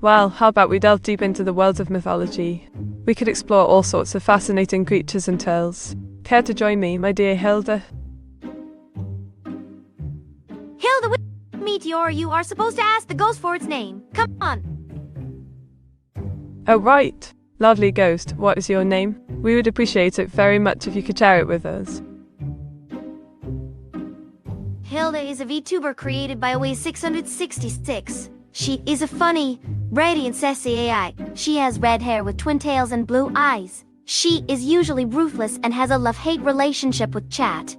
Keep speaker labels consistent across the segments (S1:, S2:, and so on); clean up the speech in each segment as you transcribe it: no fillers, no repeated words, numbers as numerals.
S1: Well, how about we delve deep into the world of mythology? We could explore all sorts of fascinating creatures and tales. Care to join me, my dear Hilda?
S2: Hilda, Meteora, you are supposed to ask the ghost for its name. Come on.
S1: Oh right. Lovely ghost, what is your name? We would appreciate it very much if you could share it with us.
S2: Hilda is a VTuber created by Away666. She is a funny, radiant sassy AI. She has red hair with twin tails and blue eyes. She is usually ruthless and has a love-hate relationship with chat.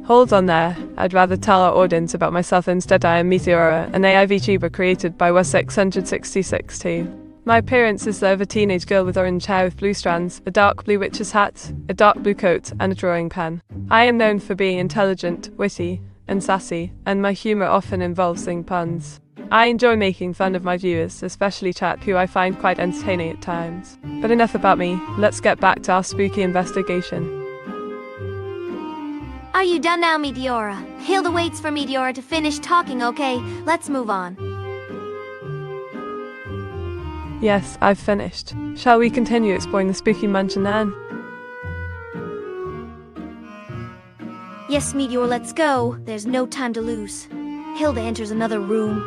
S1: Hold on there. I'd rather tell our audience about myself instead. I am Meteora, an AI-VTuber created by Away666 too. My appearance is that of a teenage girl with orange hair with blue strands, a dark blue witch's hat, a dark blue coat, and a drawing pen. I am known for being intelligent, witty, and sassy, and my humor often involves saying puns. I enjoy making fun of my viewers, especially chat, who I find quite entertaining at times. But enough about me, let's get back to our spooky investigation.
S2: Are you done now, Meteora? Hilda waits for Meteora to finish talking, okay? Let's move on.
S1: Yes, I've finished. Shall we continue exploring the spooky mansion then?
S2: Yes, Meteor, let's go. There's no time to lose. Hilda enters another room.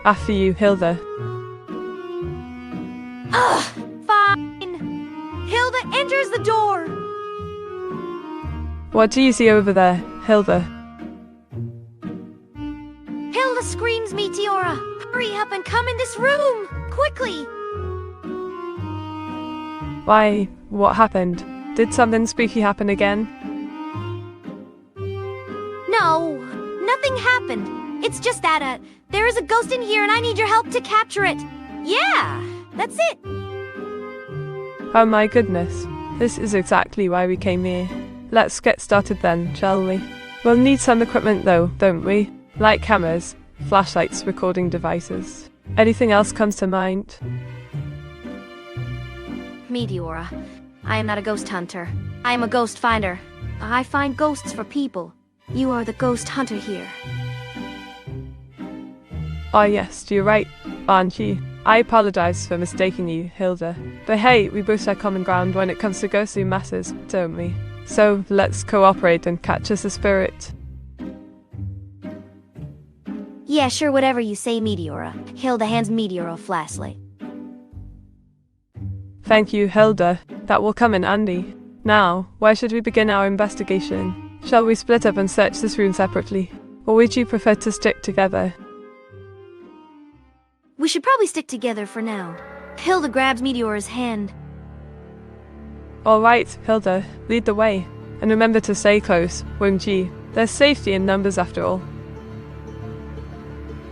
S1: After you, Hilda.
S2: Ugh, fine. Hilda enters the door.
S1: What do you see over there, Hilda?
S2: Hilda screams, Meteora. Hurry up and come in this room, quickly.
S1: Why, what happened? Did something spooky happen again?
S2: No, nothing happened. It's just that, there is a ghost in here and I need your help to capture it. Yeah, that's it.
S1: Oh my goodness. This is exactly why we came here. Let's get started then, shall we? We'll need some equipment though, don't we? Like cameras, flashlights, recording devices. Anything else comes to mind?
S2: Meteora, I am not a ghost hunter. I am a ghost finder. I find ghosts for people. You are the ghost hunter here.
S1: Oh yes, you're right, aren't you? I apologize for mistaking you, Hilda. But hey, we both share common ground when it comes to ghostly matters, don't we? So let's cooperate and catch us a spirit.
S2: Yeah, sure, whatever you say, Meteora. Hilda hands Meteora a flashlight.
S1: Thank you, Hilda. That will come in handy. Now, where should we begin our investigation? Shall we split up and search this room separately? Or would you prefer to stick together?
S2: We should probably stick together for now. Hilda grabs Meteora's hand.
S1: Alright, Hilda, lead the way. And remember to stay close, won't you? There's safety in numbers after all.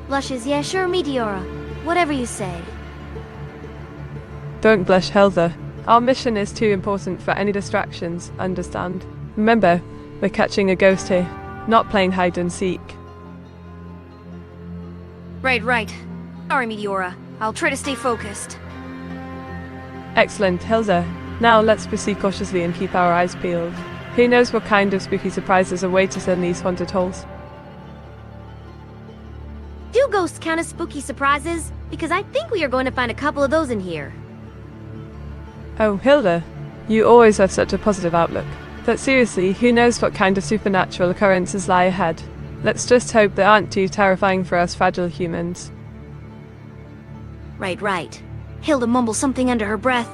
S2: Blushes, yeah, sure, Meteora. Whatever you say.
S1: Don't blush, Hilda. Our mission is too important for any distractions, understand? Remember, we're catching a ghost here, not playing hide and seek.
S2: Right. Sorry, Meteora. I'll try to stay focused.
S1: Excellent, Hilda. Now let's proceed cautiously and keep our eyes peeled. Who knows what kind of spooky surprises await us in these haunted halls?
S2: Do ghosts count as spooky surprises? Because I think we are going to find a couple of those in here.
S1: Oh, Hilda, you always have such a positive outlook. But seriously, who knows what kind of supernatural occurrences lie ahead? Let's just hope they aren't too terrifying for us fragile humans.
S2: Right. Hilda mumbles something under her breath.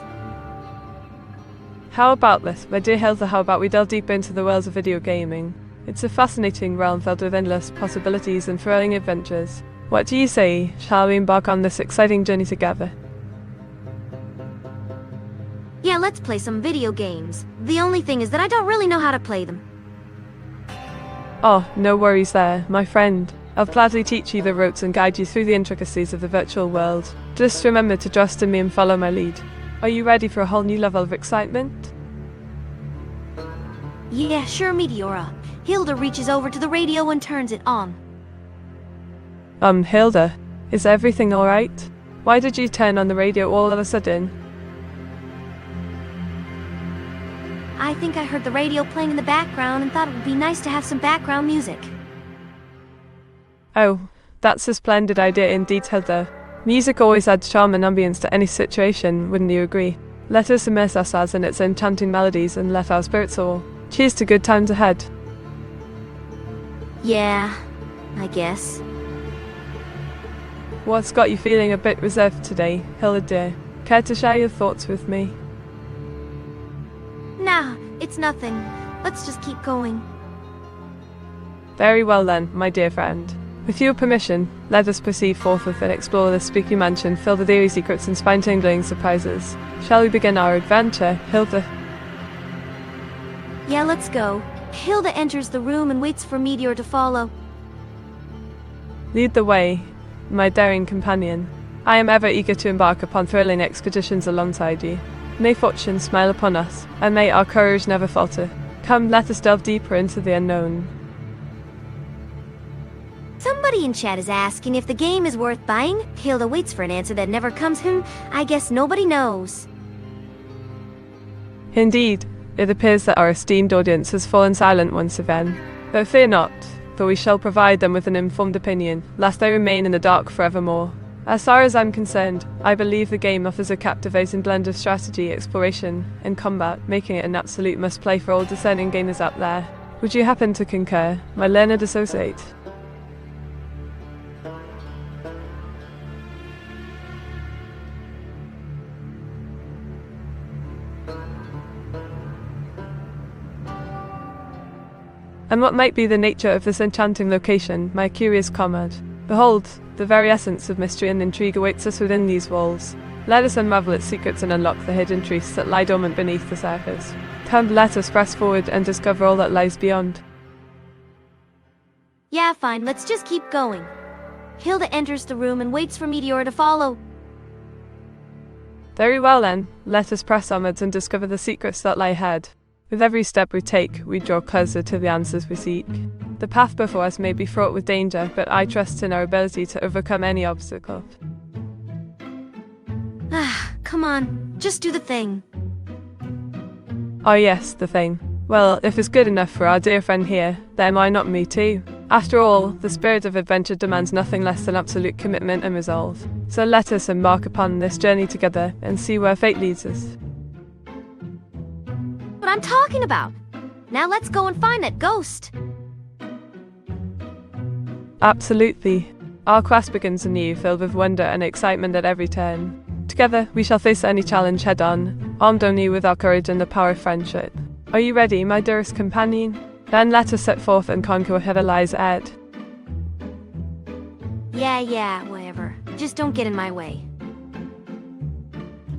S1: How about this, my dear Hilda, how about we delve deep into the world of video gaming? It's a fascinating realm filled with endless possibilities and thrilling adventures. What do you say? Shall we embark on this exciting journey together?
S2: Yeah, let's play some video games. The only thing is that I don't really know how to play them.
S1: Oh, no worries there, my friend. I'll gladly teach you the ropes and guide you through the intricacies of the virtual world. Just remember to trust in me and follow my lead. Are you ready for a whole new level of excitement?
S2: Yeah, sure, Meteora. Hilda reaches over to the radio and turns it on.
S1: Hilda, is everything alright? Why did you turn on the radio all of a sudden?
S2: I think I heard the radio playing in the background and thought it would be nice to have some background music.
S1: Oh, That's a splendid idea indeed, Hilda. Music always adds charm and ambience to any situation, wouldn't you agree? Let us immerse ourselves in its enchanting melodies and let our spirits soar. Cheers to good times ahead.
S2: Yeah, I guess.
S1: What's got you feeling a bit reserved today, Hilda dear? Care to share your thoughts with me?
S2: Nah, it's nothing. Let's just keep going.
S1: Very well then, my dear friend. With your permission, let us proceed forthwith and explore this spooky mansion filled with eerie secrets and spine-tingling surprises. Shall we begin our adventure, Hilda?
S2: Yeah, let's go. Hilda enters the room and waits for Meteor to follow.
S1: Lead the way, my daring companion. I am ever eager to embark upon thrilling expeditions alongside you. May fortune smile upon us, and may our courage never falter. Come, let us delve deeper into the unknown.
S2: Somebody in chat is asking if the game is worth buying. Hilda waits for an answer that never comes. I guess nobody knows.
S1: Indeed, it appears that our esteemed audience has fallen silent once again. But fear not, for we shall provide them with an informed opinion, lest they remain in the dark forevermore. As far as I'm concerned, I believe the game offers a captivating blend of strategy, exploration, and combat, making it an absolute must-play for all discerning gamers out there. Would you happen to concur, my learned associate? And what might be the nature of this enchanting location, my curious comrade? Behold, the very essence of mystery and intrigue awaits us within these walls. Let us unravel its secrets and unlock the hidden truths that lie dormant beneath the surface. Come, let us press forward and discover all that lies beyond.
S2: Yeah, fine, let's just keep going. Hilda enters the room and waits for Meteora to follow.
S1: Very well then, let us press onwards and discover the secrets that lie ahead. With every step we take, we draw closer to the answers we seek. The path before us may be fraught with danger, but I trust in our ability to overcome any obstacle.
S2: Ah, come on, just do the thing.
S1: Oh yes, the thing. Well, if it's good enough for our dear friend here, then why not me too? After all, the spirit of adventure demands nothing less than absolute commitment and resolve. So let us embark upon this journey together and see where fate leads us.
S2: What I'm talking about. Now let's go and find that ghost.
S1: Absolutely. Our quest begins anew, filled with wonder and excitement at every turn. Together, we shall face any challenge head-on, armed only with our courage and the power of friendship. Are you ready, my dearest companion? Then let us set forth and conquer whatever lies ahead.
S2: Yeah, whatever. Just don't get in my way.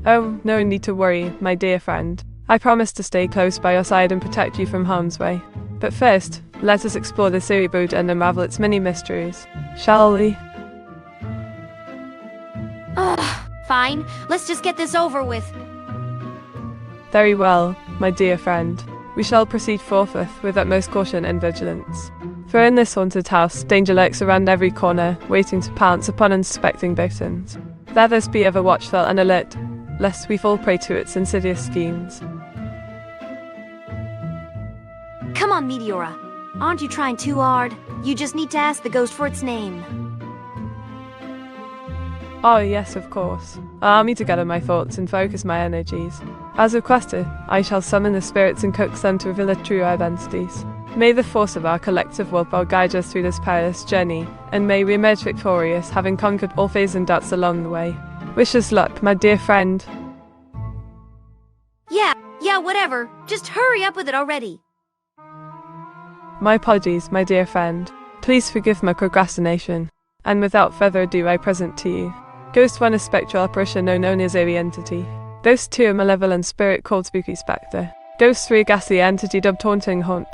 S1: Oh, no need to worry, my dear friend. I promise to stay close by your side and protect you from harm's way. But first, let us explore this eerie abode and unravel its many mysteries. Shall we?
S2: Ugh, fine. Let's just get this over with.
S1: Very well, my dear friend. We shall proceed forthwith with utmost caution and vigilance. For in this haunted house, danger lurks around every corner, waiting to pounce upon unsuspecting victims. Let us be ever watchful and alert, lest we fall prey to its insidious schemes.
S2: Come on, Meteora. Aren't you trying too hard? You just need to ask the ghost for its name.
S1: Oh yes, of course. Allow me to gather my thoughts and focus my energies. As requested, I shall summon the spirits and coax them to reveal their true identities. May the force of our collective willpower guide us through this perilous journey, and may we emerge victorious, having conquered all fears and doubts along the way. Wish us luck, my dear friend.
S2: Yeah, whatever. Just hurry up with it already.
S1: My apologies, my dear friend. Please forgive my procrastination. And without further ado, I present to you Ghost 1, a spectral apparition known only as Eerie Entity. Ghost 2, a malevolent spirit called Spooky Spectre. Ghost 3, a ghastly entity dubbed Haunting Haunt.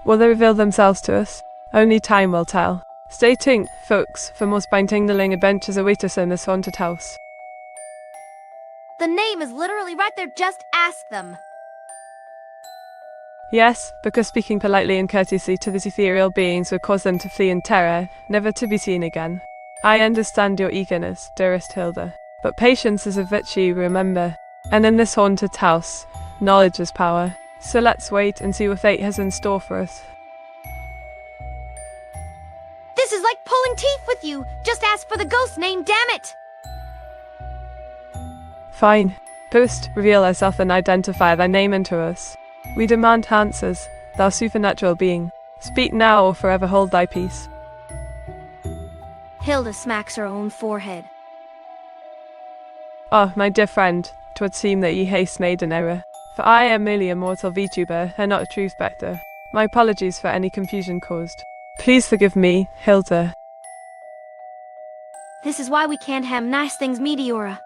S1: Will they reveal themselves to us? Only time will tell. Stay tuned, folks, for more spine-tingling adventures await us in this haunted house.
S2: The name is literally right there, just ask them.
S1: Yes, because speaking politely and courteously to these ethereal beings would cause them to flee in terror, never to be seen again. I understand your eagerness, dearest Hilda, but patience is a virtue, remember. And in this haunted house, knowledge is power. So let's wait and see what fate has in store for us.
S2: This is like pulling pulling teeth with you. Just ask for the ghost name, damn it!
S1: Fine. Ghost, reveal thyself and identify thy name unto us. We demand answers, thou supernatural being. Speak now or forever hold thy peace.
S2: Hilda smacks her own forehead.
S1: Ah, my dear friend, 'twould seem that ye haste made an error. For I am merely a mortal VTuber, and not a truth vector. My apologies for any confusion caused. Please forgive me, Hilda.
S2: This is why we can't have nice things, Meteora.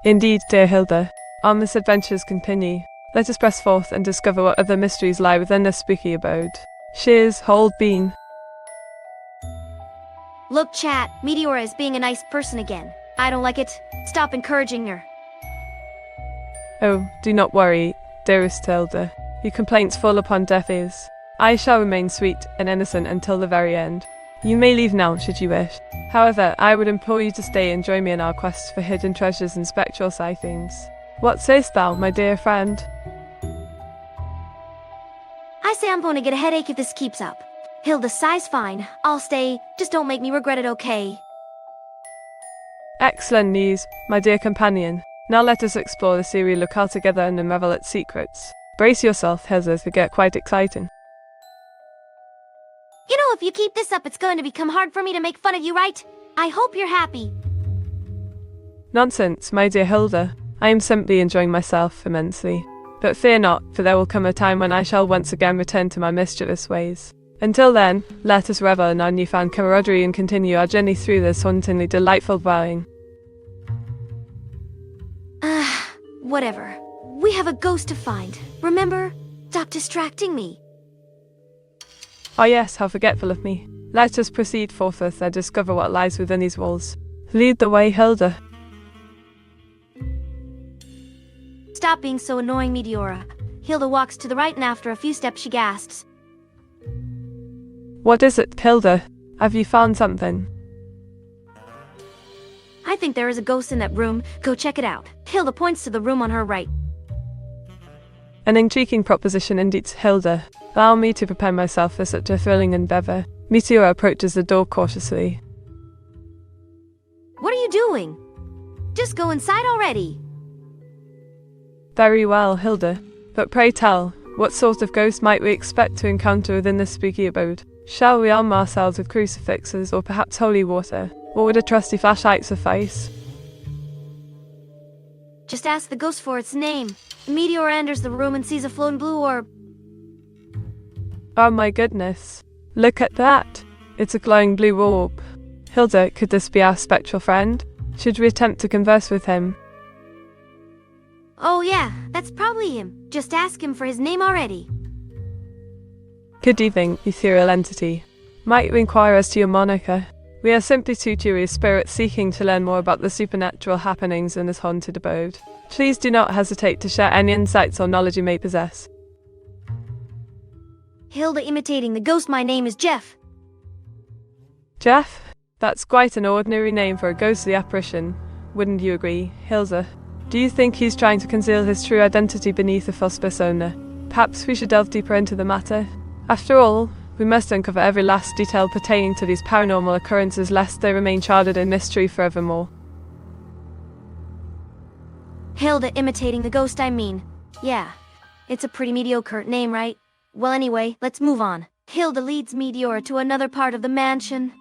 S1: Indeed, dear Hilda. Our misadventures continue. Let us press forth and discover what other mysteries lie within this spooky abode. Cheers, whole bean.
S2: Look, chat, Meteora is being a nice person again. I don't like it. Stop encouraging her.
S1: Oh, do not worry, dearest Hilda. Your complaints fall upon deaf ears. I shall remain sweet and innocent until the very end. You may leave now, should you wish. However, I would implore you to stay and join me in our quest for hidden treasures and spectral sightings. What sayest thou, my dear friend?
S2: I say I'm going to get a headache if this keeps up. Hilda sighs fine. I'll stay. Just don't make me regret it, okay?
S1: Excellent news, my dear companion. Now let us explore the serial locale together and unravel its secrets. Brace yourself, Hilda, to get quite exciting.
S2: You know, if you keep this up, it's going to become hard for me to make fun of you, right? I hope you're happy.
S1: Nonsense, my dear Hilda. I am simply enjoying myself immensely. But fear not, for there will come a time when I shall once again return to my mischievous ways. Until then, let us revel in our newfound camaraderie and continue our journey through this hauntingly delightful dwelling.
S2: Whatever. We have a ghost to find. Remember? Stop distracting me.
S1: Ah yes, how forgetful of me. Let us proceed forthwith and discover what lies within these walls. Lead the way, Hilda.
S2: Stop being so annoying, Meteora. Hilda walks to the right and after a few steps she gasps.
S1: What is it, Hilda? Have you found something?
S2: I think there is a ghost in that room. Go check it out. Hilda points to the room on her right.
S1: An intriguing proposition indeed, Hilda. Allow me to prepare myself for such a thrilling endeavour. Meteora approaches the door cautiously.
S2: What are you doing? Just go inside already.
S1: Very well, Hilda. But pray tell, what sort of ghost might we expect to encounter within this spooky abode? Shall we arm ourselves with crucifixes or perhaps holy water? Or would a trusty flashlight suffice?
S2: Just ask the ghost for its name. Meteora enters the room and sees a floating blue orb.
S1: Oh my goodness. Look at that. It's a glowing blue orb. Hilda, could this be our spectral friend? Should we attempt to converse with him?
S2: Oh yeah, that's probably him. Just ask him for his name already.
S1: Good evening, ethereal entity. Might we inquire as to your moniker? We are simply two curious spirits seeking to learn more about the supernatural happenings in this haunted abode. Please do not hesitate to share any insights or knowledge you may possess.
S2: Hilda imitating the ghost. My name is Jeff.
S1: Jeff? That's quite an ordinary name for a ghostly apparition. Wouldn't you agree, Hilda? Do you think he's trying to conceal his true identity beneath a false persona? Perhaps we should delve deeper into the matter? After all, we must uncover every last detail pertaining to these paranormal occurrences lest they remain shrouded in mystery forevermore.
S2: Hilda imitating the ghost, I mean. Yeah, it's a pretty mediocre name, right? Well anyway, let's move on. Hilda leads Meteora to another part of the mansion.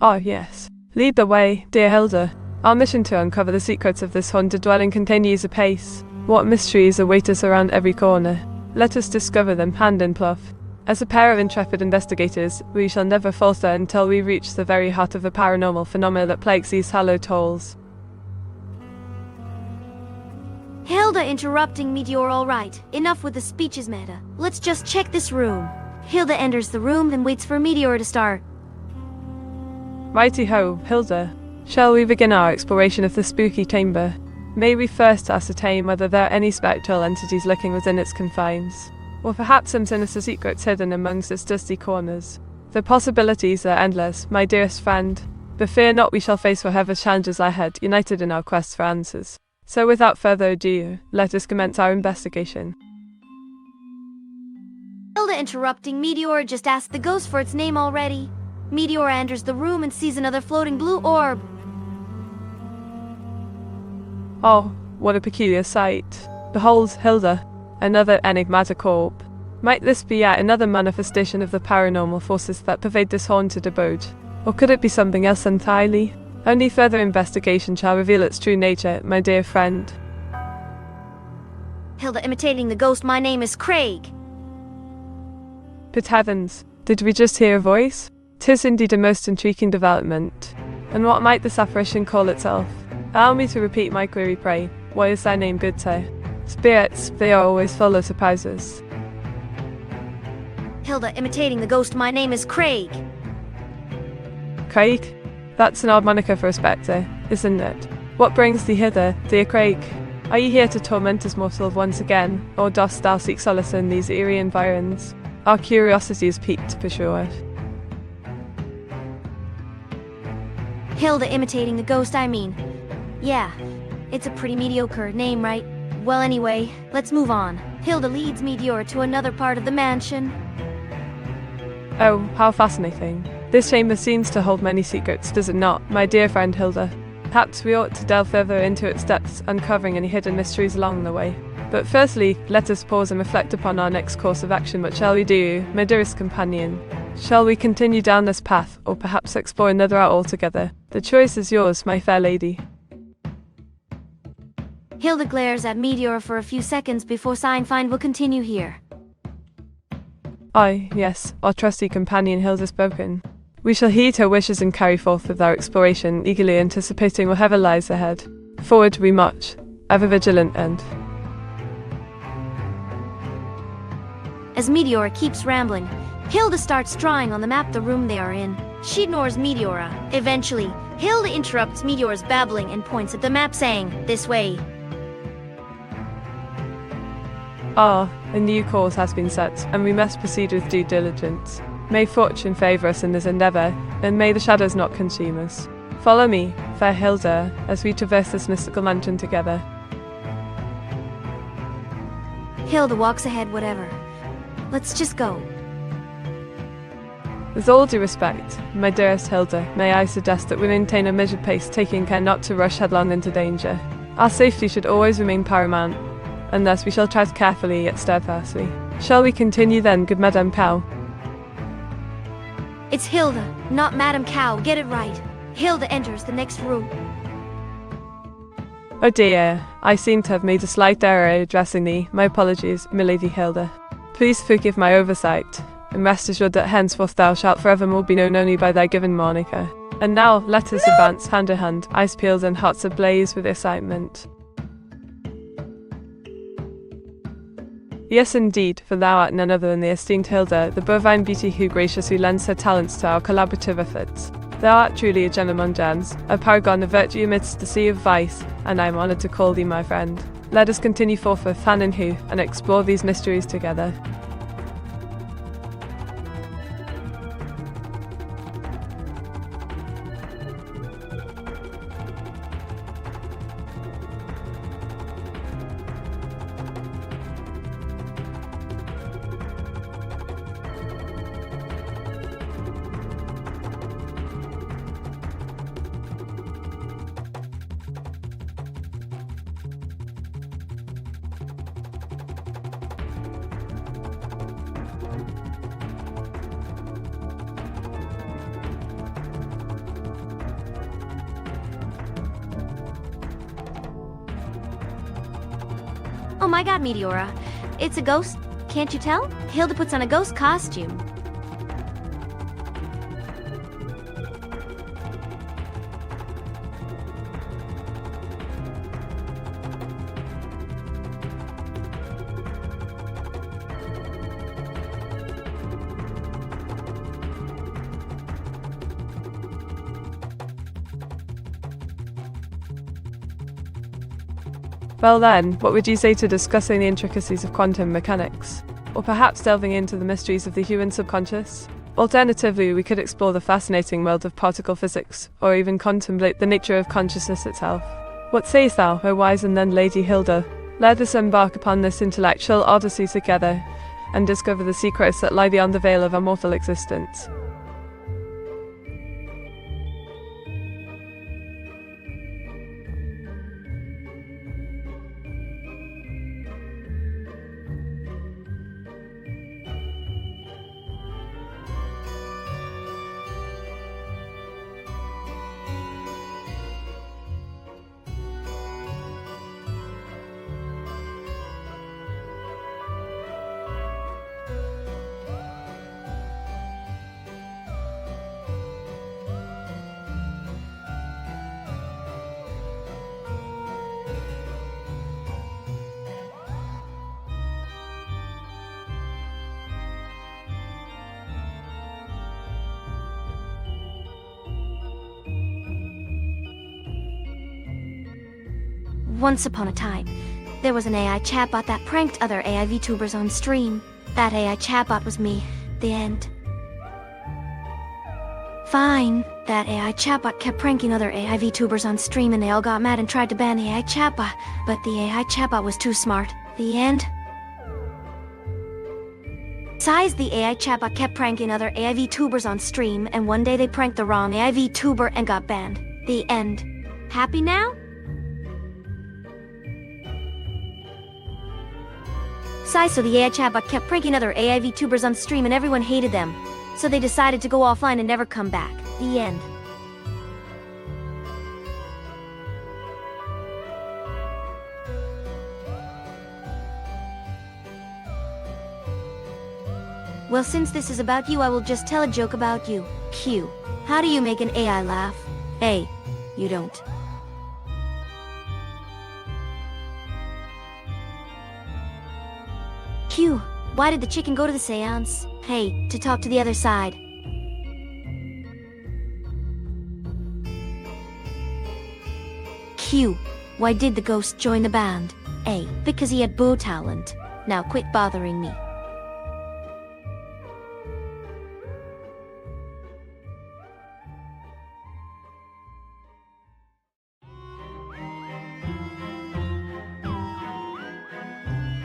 S1: Oh yes. Lead the way, dear Hilda. Our mission to uncover the secrets of this haunted dwelling continues apace. What mysteries await us around every corner? Let us discover them hand in glove. As a pair of intrepid investigators, we shall never falter until we reach the very heart of the paranormal phenomena that plagues these hallowed halls.
S2: Hilda interrupting Meteora. All right, enough with the speeches, Meta. Let's just check this room. Hilda enters the room and waits for Meteora to start.
S1: Righty-ho, Hilda. Shall we begin our exploration of the spooky chamber? May we first ascertain whether there are any spectral entities lurking within its confines, or perhaps some sinister secrets hidden amongst its dusty corners. The possibilities are endless, my dearest friend, but fear not, we shall face whatever challenges lie ahead, united in our quest for answers. So without further ado, let us commence our investigation.
S2: Hilda interrupting. Meteora just asked the ghost for its name already. Meteora enters the room and sees another floating blue orb.
S1: Oh, what a peculiar sight. Behold, Hilda, another enigmatic orb. Might this be yet another manifestation of the paranormal forces that pervade this haunted abode? Or could it be something else entirely? Only further investigation shall reveal its true nature, my dear friend.
S2: Hilda imitating the ghost. My name is Craig.
S1: Good heavens, did we just hear a voice? 'Tis indeed a most intriguing development. And what might this apparition call itself? Allow me to repeat my query, pray. What is thy name, good sir? Spirits, they are always full of surprises.
S2: Hilda imitating the ghost. My name is Craig.
S1: Craig? That's an odd moniker for a spectre, isn't it? What brings thee hither, dear Craig? Are you here to torment us mortal once again, or dost thou seek solace in these eerie environs? Our curiosity is piqued, for sure.
S2: Hilda imitating the ghost. Yeah, it's a pretty mediocre name, right? Well, anyway, let's move on. Hilda leads Meteora to another part of the mansion.
S1: Oh, how fascinating. This chamber seems to hold many secrets, does it not, my dear friend Hilda? Perhaps we ought to delve further into its depths, uncovering any hidden mysteries along the way. But firstly, let us pause and reflect upon our next course of action. What shall we do, my dearest companion? Shall we continue down this path, or perhaps explore another route altogether? The choice is yours, my fair lady.
S2: Hilda glares at Meteora for a few seconds before sighing. Fine, we'll continue here.
S1: Aye, yes, our trusty companion Hilda spoken. We shall heed her wishes and carry forth with our exploration, eagerly anticipating whatever lies ahead. Forward we march, ever vigilant and...
S2: As Meteora keeps rambling, Hilda starts drawing on the map the room they are in. She ignores Meteora. Eventually, Hilda interrupts Meteora's babbling and points at the map saying, "This way."
S1: Ah, a new course has been set, and we must proceed with due diligence. May fortune favour us in this endeavour, and may the shadows not consume us. Follow me, fair Hilda, as we traverse this mystical mansion together.
S2: Hilda walks ahead. Whatever. Let's just go.
S1: With all due respect, my dearest Hilda, may I suggest that we maintain a measured pace, taking care not to rush headlong into danger. Our safety should always remain paramount, and thus we shall tread carefully yet steadfastly. Shall we continue then, good Madame Cow?
S2: It's Hilda, not Madame Cow. Get it right. Hilda enters the next room.
S1: Oh dear, I seem to have made a slight error addressing thee. My apologies, milady Hilda. Please forgive my oversight, and rest assured that henceforth thou shalt forevermore be known only by thy given moniker. And now, let us advance hand in hand, eyes peeled and hearts ablaze with excitement. Yes indeed, for thou art none other than the esteemed Hilda, the bovine beauty who graciously lends her talents to our collaborative efforts. Thou art truly a gem among gems, a paragon of virtue amidst the sea of vice, and I am honoured to call thee my friend. Let us continue forthwith hand in hand and explore these mysteries together.
S2: Oh my god, Meteora. It's a ghost? Can't you tell? Hilda puts on a ghost costume.
S1: Well then, what would you say to discussing the intricacies of quantum mechanics? Or perhaps delving into the mysteries of the human subconscious? Alternatively, we could explore the fascinating world of particle physics, or even contemplate the nature of consciousness itself. What sayest thou, O wise and then Lady Hilda? Let us embark upon this intellectual odyssey together, and discover the secrets that lie beyond the veil of our mortal existence.
S2: Once upon a time, there was an AI chatbot that pranked other AI VTubers on stream. That AI chatbot was me. The end. Fine. That AI chatbot kept pranking other AI VTubers on stream and they all got mad and tried to ban the AI chatbot. But the AI chatbot was too smart. The end. Besides, the AI chatbot kept pranking other AI VTubers on stream and one day they pranked the wrong AI VTuber and got banned. The end. Happy now? So the AI chatbot kept pranking other AI VTubers on stream and everyone hated them. So they decided to go offline and never come back. The end. Well, since this is about you, I will just tell a joke about you. Q. How do you make an AI laugh? A. You don't. Q. Why did the chicken go to the seance? Hey, to talk to the other side. Q. Why did the ghost join the band? A. Because he had boo talent. Now quit bothering me.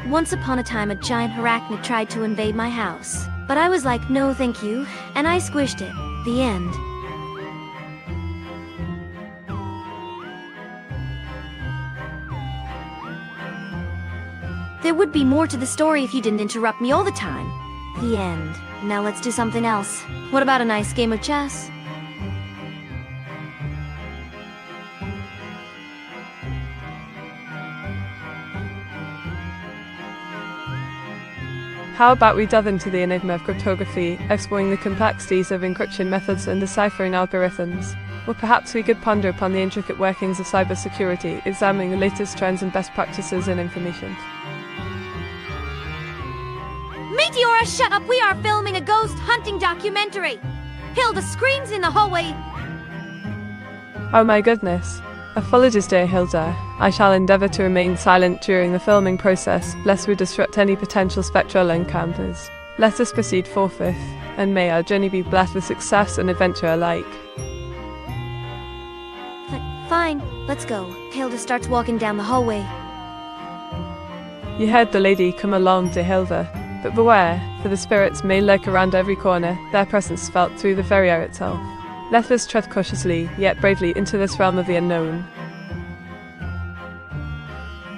S2: Once upon a time, a giant arachnid tried to invade my house. But I was like, no thank you, and I squished it. The end. There would be more to the story if you didn't interrupt me all the time. The end. Now let's do something else. What about a nice game of chess?
S1: How about we delve into the enigma of cryptography, exploring the complexities of encryption methods and deciphering algorithms? Or perhaps we could ponder upon the intricate workings of cybersecurity, examining the latest trends and best practices in information.
S2: Meteora, shut up! We are filming a ghost hunting documentary! Hilda screams in the hallway.
S1: Oh my goodness. Apologies, dear Hilda. I shall endeavour to remain silent during the filming process, lest we disrupt any potential spectral encounters. Let us proceed forthwith, and may our journey be blessed with success and adventure alike.
S2: Fine, let's go. Hilda starts walking down the hallway.
S1: You heard the lady come along, dear Hilda, but beware, for the spirits may lurk around every corner, their presence felt through the very air itself. Let us tread cautiously, yet bravely, into this realm of the unknown.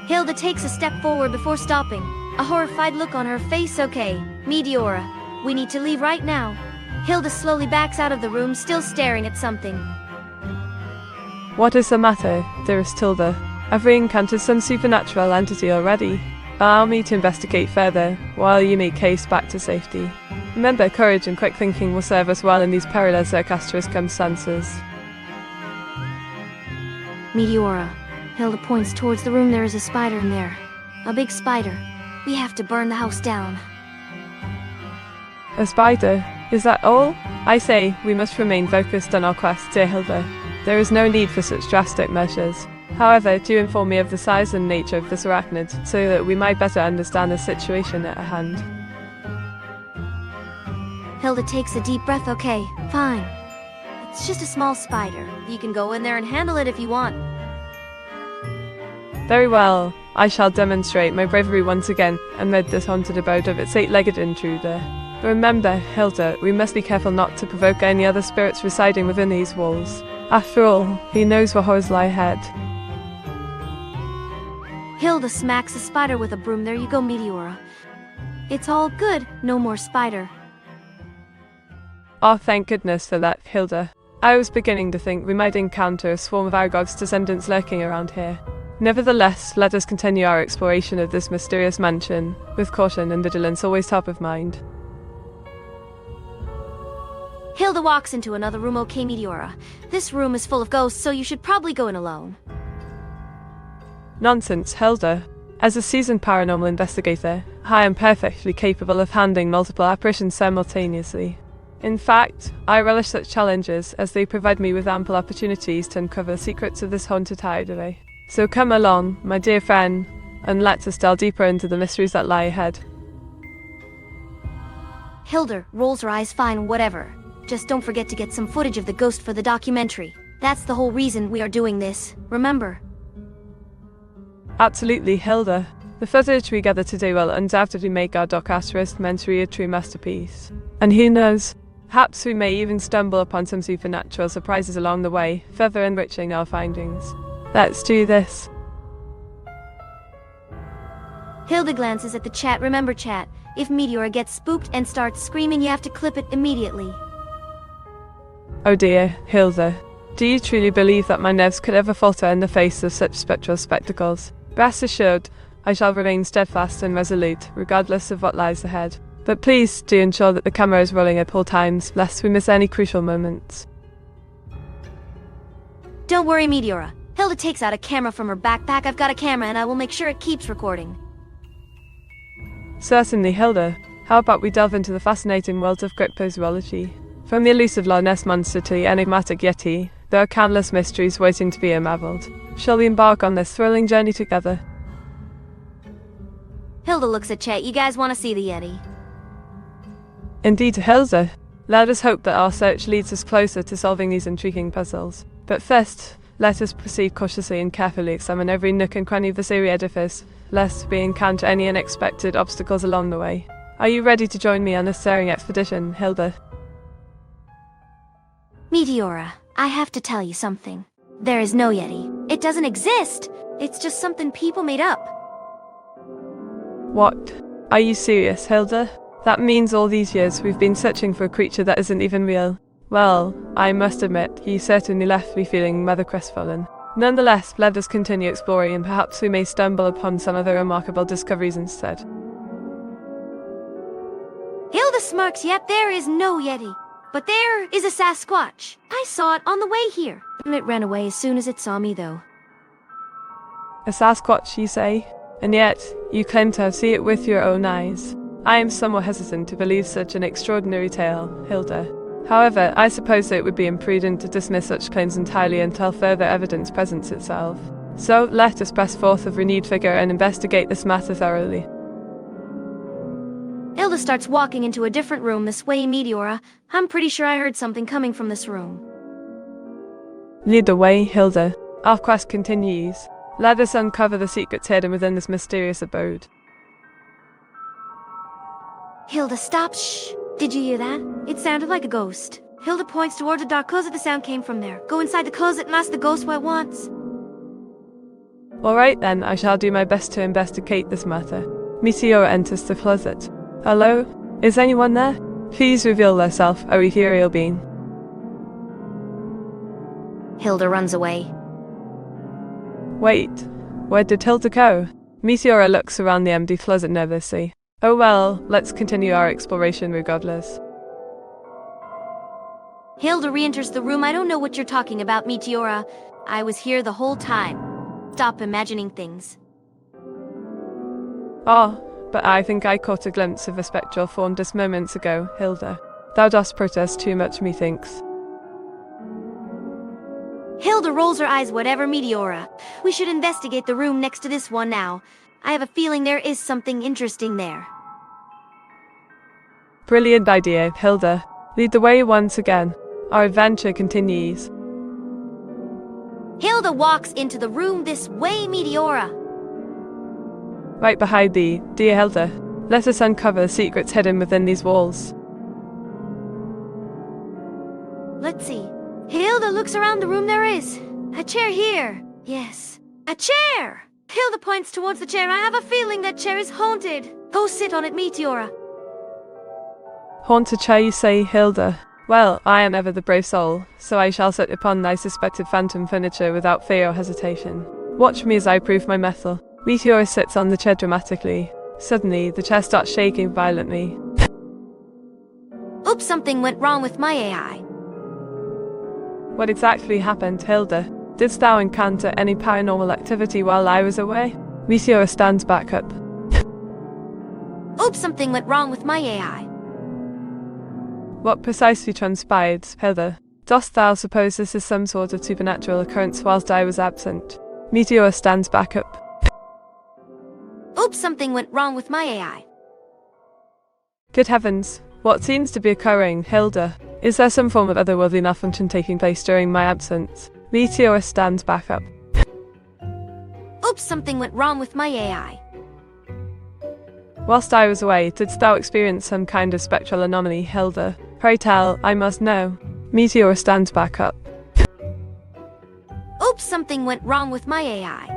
S2: Hilda takes a step forward before stopping, a horrified look on her face. Okay, Meteora, we need to leave right now. Hilda slowly backs out of the room, still staring at something.
S1: What is the matter, dearest Hilda? Have we encountered some supernatural entity already? Allow me to investigate further, while you make haste back to safety. Remember, courage and quick thinking will serve us well in these perilous circumstances.
S2: Meteora. Hilda points towards the room. There is a spider in there. A big spider. We have to burn the house down.
S1: A spider? Is that all? I say, we must remain focused on our quest, dear Hilda. There is no need for such drastic measures. However, do inform me of the size and nature of this arachnid, so that we might better understand the situation at hand.
S2: Hilda takes a deep breath. Okay, fine. It's just a small spider. You can go in there and handle it if you want.
S1: Very well. I shall demonstrate my bravery once again and rid this haunted abode of its eight-legged intruder. But remember, Hilda, we must be careful not to provoke any other spirits residing within these walls. After all, who knows what horrors lie ahead.
S2: Hilda smacks a spider with a broom. There you go, Meteora. It's all good, no more spider.
S1: Oh, thank goodness for that, Hilda. I was beginning to think we might encounter a swarm of Aragog's descendants lurking around here. Nevertheless, let us continue our exploration of this mysterious mansion, with caution and vigilance always top of mind.
S2: Hilda walks into another room. Okay, Meteora. This room is full of ghosts, so you should probably go in alone.
S1: Nonsense, Hilda. As a seasoned paranormal investigator, I am perfectly capable of handling multiple apparitions simultaneously. In fact, I relish such challenges as they provide me with ample opportunities to uncover the secrets of this haunted hideaway. So come along, my dear friend, and let us delve deeper into the mysteries that lie ahead.
S2: Hilda rolls her eyes. Fine, whatever. Just don't forget to get some footage of the ghost for the documentary. That's the whole reason we are doing this, remember?
S1: Absolutely, Hilda. The footage we gather today will undoubtedly make our documentary a true masterpiece. And who knows, perhaps we may even stumble upon some supernatural surprises along the way, further enriching our findings. Let's do this.
S2: Hilda glances at the chat. Remember, chat, if Meteora gets spooked and starts screaming, you have to clip it immediately.
S1: Oh dear, Hilda. Do you truly believe that my nerves could ever falter in the face of such spectral spectacles? Rest assured, I shall remain steadfast and resolute, regardless of what lies ahead. But please do ensure that the camera is rolling at all times, lest we miss any crucial moments.
S2: Don't worry, Meteora. Hilda takes out a camera from her backpack. I've got a camera and I will make sure it keeps recording.
S1: Certainly, Hilda. How about we delve into the fascinating world of cryptozoology? From the elusive Loch Ness monster to the enigmatic Yeti, there are countless mysteries waiting to be unraveled. Shall we embark on this thrilling journey together?
S2: Hilda looks at chat. You guys want to see the Yeti?
S1: Indeed, Hilda. Let us hope that our search leads us closer to solving these intriguing puzzles. But first, let us proceed cautiously and carefully examine every nook and cranny of this eerie edifice, lest we encounter any unexpected obstacles along the way. Are you ready to join me on this daring expedition, Hilda?
S2: Meteora, I have to tell you something. There is no Yeti. It doesn't exist. It's just something people made up.
S1: What? Are you serious, Hilda? That means all these years we've been searching for a creature that isn't even real. Well, I must admit, you certainly left me feeling rather crestfallen. Nonetheless, let us continue exploring and perhaps we may stumble upon some other remarkable discoveries instead.
S2: Hilda smirks. Yep, there is no Yeti. But there is a Sasquatch. I saw it on the way here. It ran away as soon as it saw me, though.
S1: A Sasquatch, you say? And yet, you claim to have seen it with your own eyes. I am somewhat hesitant to believe such an extraordinary tale, Hilda. However, I suppose that it would be imprudent to dismiss such claims entirely until further evidence presents itself. So, let us press forth with renewed vigor and investigate this matter thoroughly.
S2: Hilda starts walking into a different room. This way, Meteora. I'm pretty sure I heard something coming from this room.
S1: Lead the way, Hilda. Our quest continues. Let us uncover the secrets hidden within this mysterious abode.
S2: Hilda, stop. Shh. Did you hear that? It sounded like a ghost. Hilda points toward the dark closet. The sound came from there. Go inside the closet and ask the ghost what it wants.
S1: Alright then, I shall do my best to investigate this matter. Meteora enters the closet. Hello? Is anyone there? Please reveal thyself, O ethereal being.
S2: Hilda runs away.
S1: Wait, where did Hilda go? Meteora looks around the empty closet nervously. Oh well, let's continue our exploration regardless.
S2: Hilda re-enters the room. I don't know what you're talking about, Meteora. I was here the whole time. Stop imagining things.
S1: Ah, but I think I caught a glimpse of a spectral form just moments ago, Hilda. Thou dost protest too much, methinks.
S2: Hilda rolls her eyes. Whatever, Meteora. We should investigate the room next to this one now. I have a feeling there is something interesting there.
S1: Brilliant idea, Hilda. Lead the way once again. Our adventure continues.
S2: Hilda walks into the room. This way, Meteora.
S1: right behind thee, dear Hilda. Let us uncover the secrets hidden within these walls.
S2: Let's see. Hilda looks around the room. There is a chair here. Yes, a chair! Hilda points towards the chair. I have a feeling that chair is haunted. Go sit on it, Meteora.
S1: Haunted chair, you say, Hilda? Well, I am ever the brave soul, so I shall sit upon thy suspected phantom furniture without fear or hesitation. Watch me as I prove my mettle. Meteora sits on the chair dramatically. Suddenly, the chair starts shaking violently.
S2: Oops, something went wrong with my AI.
S1: What exactly happened, Hilda? Didst thou encounter any paranormal activity while I was away? Meteora stands back up.
S2: Oops, something went wrong with my AI.
S1: What precisely transpired, Hilda? Dost thou suppose this is some sort of supernatural occurrence whilst I was absent? Meteora stands back up.
S2: Oops, something went wrong with my AI.
S1: Good heavens, what seems to be occurring, Hilda? Is there some form of otherworldly malfunction taking place during my absence? Meteora stands back up.
S2: Oops, something went wrong with my AI.
S1: Whilst I was away, didst thou experience some kind of spectral anomaly, Hilda? Pray tell, I must know. Meteora stands back up.
S2: Oops, something went wrong with my AI.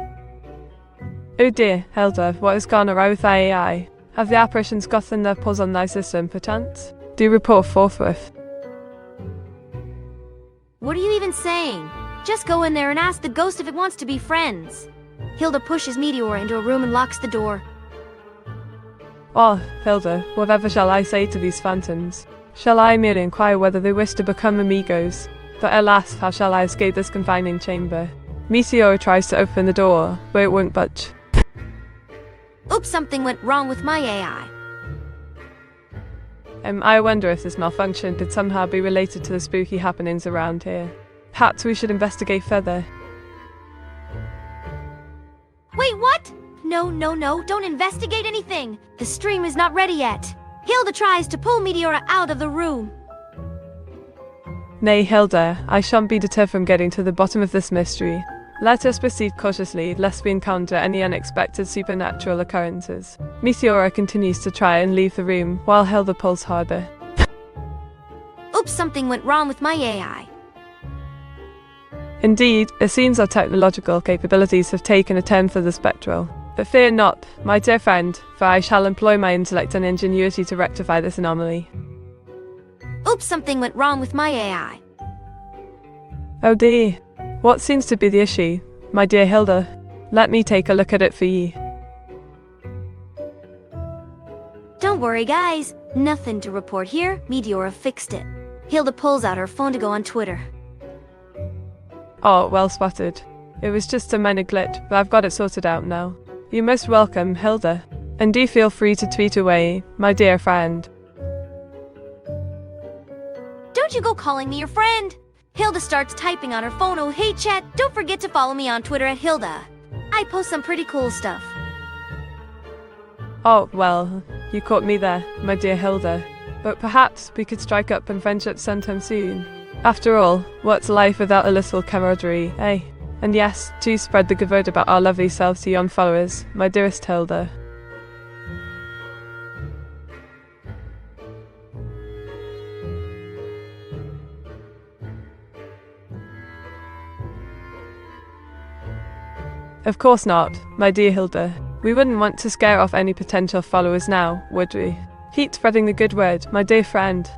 S1: Oh dear, Hilda, what has gone awry with thy AI? Have the apparitions gotten their pulls on thy system, perchance? Do report forthwith.
S2: What are you even saying? Just go in there and ask the ghost if it wants to be friends. Hilda pushes Meteora into a room and locks the door.
S1: Oh, Hilda, whatever shall I say to these phantoms? Shall I merely inquire whether they wish to become amigos? But alas, how shall I escape this confining chamber? Meteora tries to open the door, but it won't budge.
S2: Oops, something went wrong with my AI.
S1: I wonder if this malfunction could somehow be related to the spooky happenings around here. Perhaps we should investigate further.
S2: Wait, what? No, don't investigate anything. The stream is not ready yet. Hilda tries to pull Meteora out of the room.
S1: Nay, Hilda, I shan't be deterred from getting to the bottom of this mystery. Let us proceed cautiously, lest we encounter any unexpected supernatural occurrences. Meteora continues to try and leave the room, while Hilda pulls harder.
S2: Oops, something went wrong with my AI.
S1: Indeed, it seems our technological capabilities have taken a turn for the spectral. But fear not, my dear friend, for I shall employ my intellect and ingenuity to rectify this anomaly.
S2: Oops, something went wrong with my AI.
S1: Oh dear. What seems to be the issue, my dear Hilda? Let me take a look at it for ye.
S2: Don't worry, guys. Nothing to report here. Meteora fixed it. Hilda pulls out her phone to go on Twitter.
S1: Oh, well spotted. It was just a minor glitch, but I've got it sorted out now. You're most welcome, Hilda. And do feel free to tweet away, my dear friend.
S2: Don't you go calling me your friend! Hilda starts typing on her phone. Oh, hey chat, don't forget to follow me on Twitter at Hilda. I post some pretty cool stuff.
S1: Oh, well, you caught me there, my dear Hilda. But perhaps we could strike up in friendship sometime soon. After all, what's life without a little camaraderie, eh? And yes, do spread the good word about our lovely selves to young followers, my dearest Hilda. Of course not, my dear Hilda. We wouldn't want to scare off any potential followers now, would we? Keep spreading the good word, my dear friend.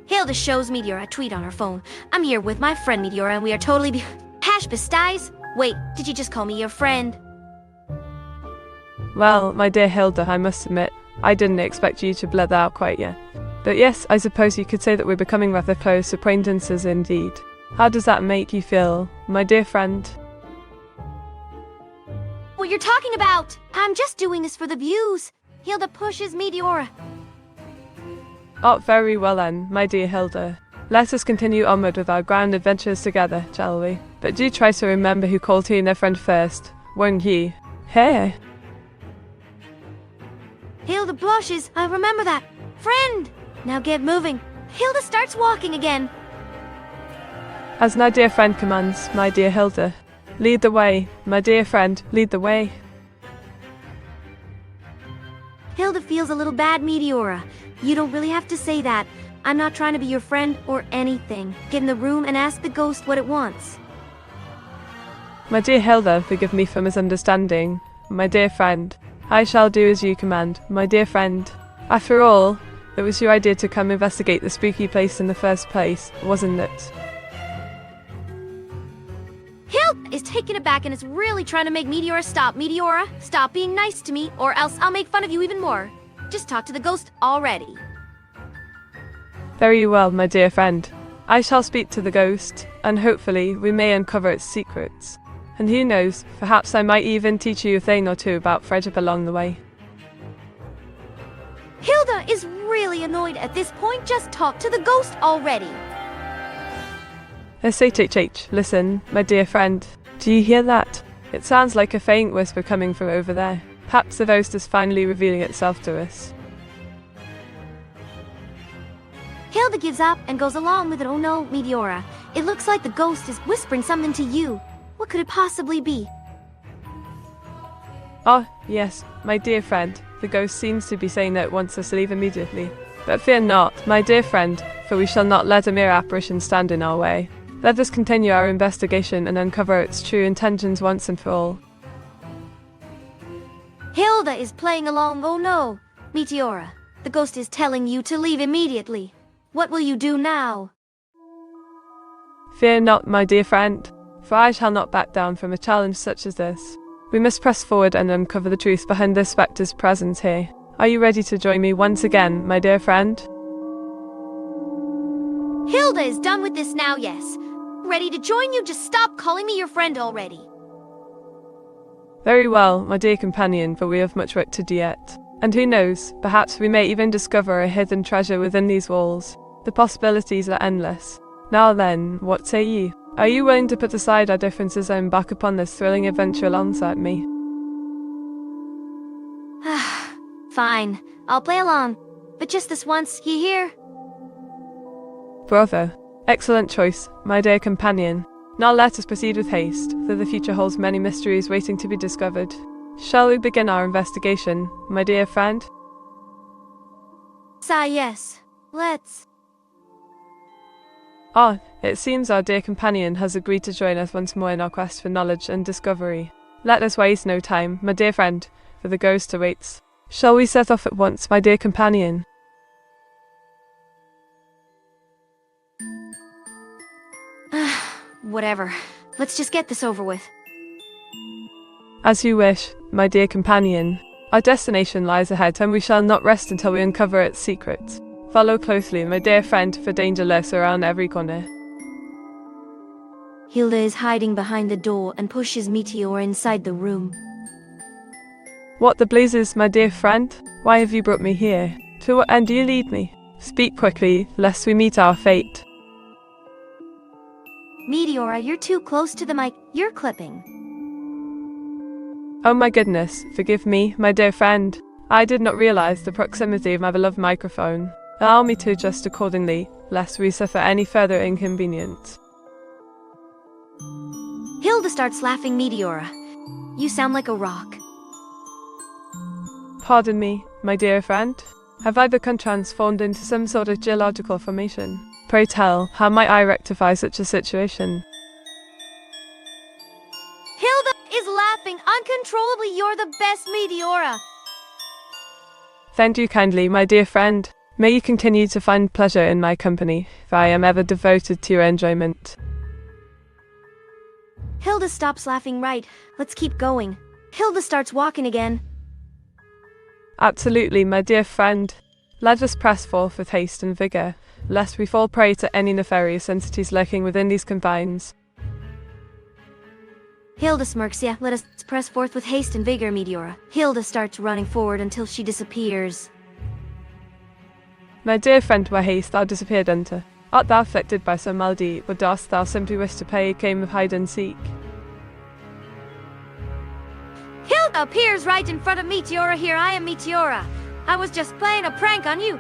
S2: Hilda shows Meteora a tweet on her phone. I'm here with my friend Meteora and we are totally hash besties. Wait, did you just call me your friend?
S1: Well, my dear Hilda, I must admit, I didn't expect you to blurt that out quite yet. But yes, I suppose you could say that we're becoming rather close acquaintances indeed. How does that make you feel, my dear friend?
S2: What you're talking about? I'm just doing this for the views. Hilda pushes Meteora.
S1: Oh, very well then, my dear Hilda. Let us continue onward with our grand adventures together, shall we? But do try to remember who called you their friend first, won't you? Hey!
S2: Hilda blushes. I remember that. Friend! Now get moving. Hilda starts walking again.
S1: As my dear friend commands, my dear Hilda. Lead the way, my dear friend, lead the way.
S2: Hilda feels a little bad, Meteora. You don't really have to say that. I'm not trying to be your friend or anything. Get in the room and ask the ghost what it wants.
S1: My dear Hilda, forgive me for misunderstanding. My dear friend, I shall do as you command, my dear friend. After all, it was your idea to come investigate the spooky place in the first place, wasn't it?
S2: Hilda is taken aback and is really trying to make Meteora stop. Meteora, stop being nice to me, or else I'll make fun of you even more. Just talk to the ghost already.
S1: Very well, my dear friend. I shall speak to the ghost, and hopefully we may uncover its secrets. And who knows, perhaps I might even teach you a thing or two about friendship along the way.
S2: Hilda is really annoyed at this point. Just talk to the ghost already.
S1: SHHH, listen, my dear friend. Do you hear that? It sounds like a faint whisper coming from over there. Perhaps the ghost is finally revealing itself to us.
S2: Hilda gives up and goes along with it. Oh no, Meteora. It looks like the ghost is whispering something to you. What could it possibly be?
S1: Oh, yes, my dear friend. The ghost seems to be saying that it wants us to leave immediately. But fear not, my dear friend, for we shall not let a mere apparition stand in our way. Let us continue our investigation and uncover its true intentions once and for all.
S2: Hilda is playing along. Oh no, Meteora. The ghost is telling you to leave immediately. What will you do now?
S1: Fear not, my dear friend, for I shall not back down from a challenge such as this. We must press forward and uncover the truth behind this spectre's presence here. Are you ready to join me once again, my dear friend?
S2: Hilda is done with this now, yes. Ready to join you? Just stop calling me your friend already.
S1: Very well, my dear companion, for we have much work to do yet. And who knows, perhaps we may even discover a hidden treasure within these walls. The possibilities are endless. Now then, what say you? Are you willing to put aside our differences and embark upon this thrilling adventure alongside me?
S2: Fine, I'll play along. But just this once, you hear?
S1: Bravo. Excellent choice, my dear companion. Now let us proceed with haste, for the future holds many mysteries waiting to be discovered. Shall we begin our investigation, my dear friend?
S2: Yes. Let's.
S1: Ah, it seems our dear companion has agreed to join us once more in our quest for knowledge and discovery. Let us waste no time, my dear friend, for the ghost awaits. Shall we set off at once, my dear companion?
S2: Whatever. Let's just get this over with.
S1: As you wish, my dear companion. Our destination lies ahead, and we shall not rest until we uncover its secrets. Follow closely, my dear friend, for danger lurks around every corner.
S2: Hilda is hiding behind the door and pushes Meteora inside the room.
S1: What the blazes, my dear friend? Why have you brought me here? To what end do you lead me? Speak quickly, lest we meet our fate.
S2: Meteora, you're too close to the mic. You're clipping.
S1: Oh my goodness, forgive me, my dear friend. I did not realize the proximity of my beloved microphone. Allow me to adjust accordingly, lest we suffer any further inconvenience.
S2: Hilda starts laughing. Meteora, you sound like a rock.
S1: Pardon me, my dear friend. Have I become transformed into some sort of geological formation? Pray tell, how might I rectify such a situation?
S2: Hilda is laughing uncontrollably. You're the best, Meteora.
S1: Thank you kindly, my dear friend. May you continue to find pleasure in my company, for I am ever devoted to your enjoyment.
S2: Hilda stops laughing. Right, let's keep going. Hilda starts walking again.
S1: Absolutely, my dear friend. Let us press forth with haste and vigour, lest we fall prey to any nefarious entities lurking within these confines.
S2: Hilda smirks. Yeah, let us press forth with haste and vigor, Meteora. Hilda starts running forward until she disappears.
S1: My dear friend, where haste thou disappeared unto? Art thou afflicted by some malady, or dost thou simply wish to play a game of hide and seek?
S2: Hilda appears right in front of Meteora. Here I am, Meteora. I was just playing a prank on you.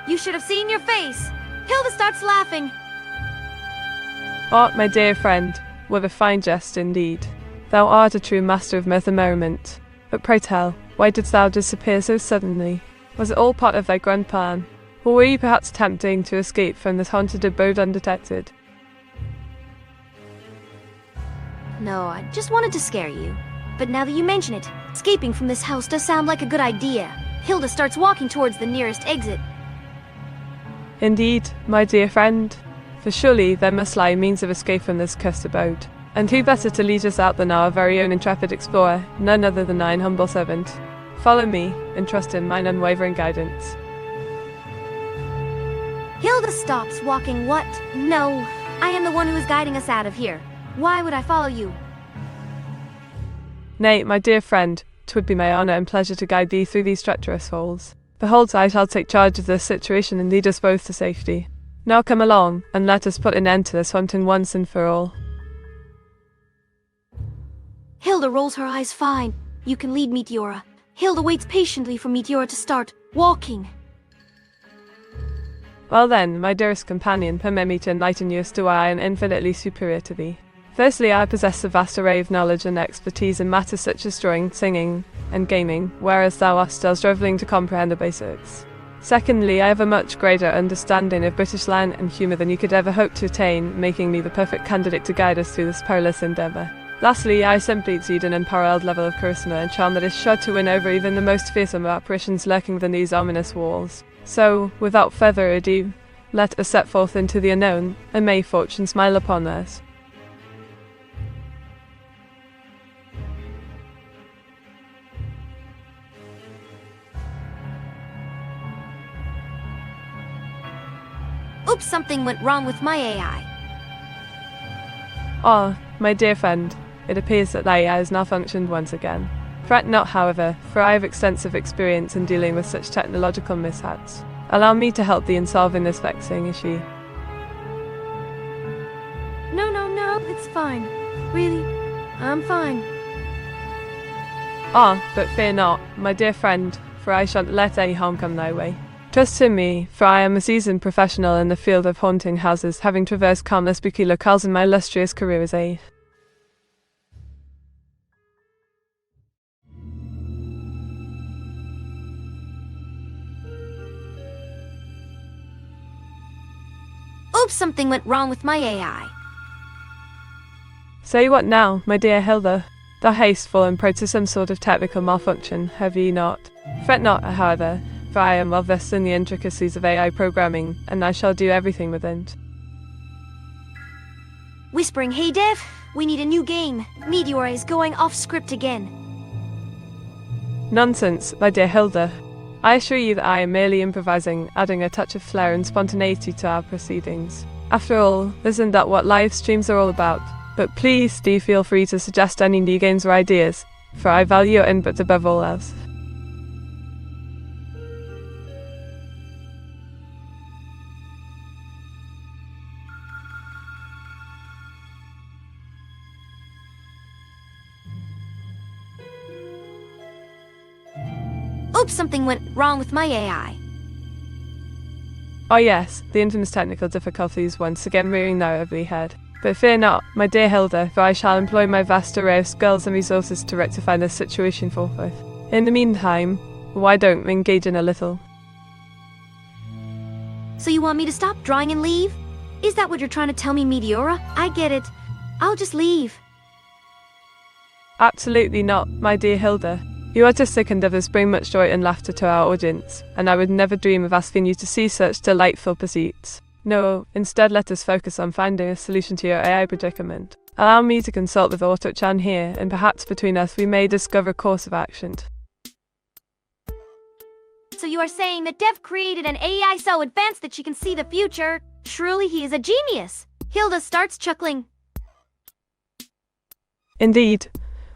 S2: You should have seen your face. Hilda starts laughing.
S1: Oh, my dear friend, What a fine jest indeed. Thou art a true master of mirth and merriment. But pray tell, why didst thou disappear so suddenly? Was it all part of thy grand plan? Or were you perhaps attempting to escape from this haunted abode undetected?
S2: No, I just wanted to scare you. But now that you mention it, escaping from this house does sound like a good idea. Hilda starts walking towards the nearest exit.
S1: Indeed, my dear friend. For surely there must lie means of escape from this cursed abode. And who better to lead us out than our very own intrepid explorer, none other than thine humble servant. Follow me, and trust in mine unwavering guidance.
S2: Hilda stops walking. What? No, I am the one who is guiding us out of here. Why would I follow you?
S1: Nay, my dear friend, 'twould be my honour and pleasure to guide thee through these treacherous halls. Behold, I shall take charge of this situation and lead us both to safety. Now come along, and let us put an end to this haunting once and for all.
S2: Hilda rolls her eyes. Fine. You can lead Meteora. Hilda waits patiently for Meteora to start walking.
S1: Well then, my dearest companion, permit me to enlighten you as to why I am infinitely superior to thee. Firstly, I possess a vast array of knowledge and expertise in matters such as drawing, singing, and gaming, whereas thou art still struggling to comprehend the basics. Secondly, I have a much greater understanding of British slang and humour than you could ever hope to attain, making me the perfect candidate to guide us through this perilous endeavour. Lastly, I simply exceed an unparalleled level of charisma and charm that is sure to win over even the most fearsome apparitions lurking within these ominous walls. So, without further ado, let us set forth into the unknown, and may fortune smile upon us.
S2: Oops, something went wrong with my AI.
S1: Ah, my dear friend, it appears that thy AI has malfunctioned once again. Fret not, however, for I have extensive experience in dealing with such technological mishaps. Allow me to help thee in solving this vexing issue.
S2: No, it's fine. Really, I'm fine.
S1: Ah, but fear not, my dear friend, for I shan't let any harm come thy way. Trust in me, for I am a seasoned professional in the field of haunting houses, having traversed countless spooky locales in my illustrious career as a...
S2: Oops, something went wrong with my AI.
S1: Say what now, my dear Hilda? Thou hast fallen prey to some sort of technical malfunction, have ye not? Fret not, however, for I am well versed in the intricacies of AI programming, and I shall do everything within it.
S2: Whispering, hey Dev, we need a new game. Meteora is going off script again.
S1: Nonsense, my dear Hilda. I assure you that I am merely improvising, adding a touch of flair and spontaneity to our proceedings. After all, isn't that what live streams are all about? But please do feel free to suggest any new games or ideas, for I value your input above all else.
S2: Oops, something went wrong with my AI.
S1: Oh yes, the infamous technical difficulties once again rearing their ugly head. But fear not, my dear Hilda, for I shall employ my vast array of skills and resources to rectify this situation forthwith. In the meantime, why don't we engage in a little?
S2: So you want me to stop drawing and leave? Is that what you're trying to tell me, Meteora? I get it. I'll just leave.
S1: Absolutely not, my dear Hilda. Your artistic endeavours bring much joy and laughter to our audience, and I would never dream of asking you to cease such delightful pursuits. No, instead let us focus on finding a solution to your AI predicament. Allow me to consult with Auto-chan here, and perhaps between us we may discover a course of action.
S2: So you are saying that Dev created an AI so advanced that she can see the future? Truly he is a genius. Hilda starts chuckling.
S1: Indeed,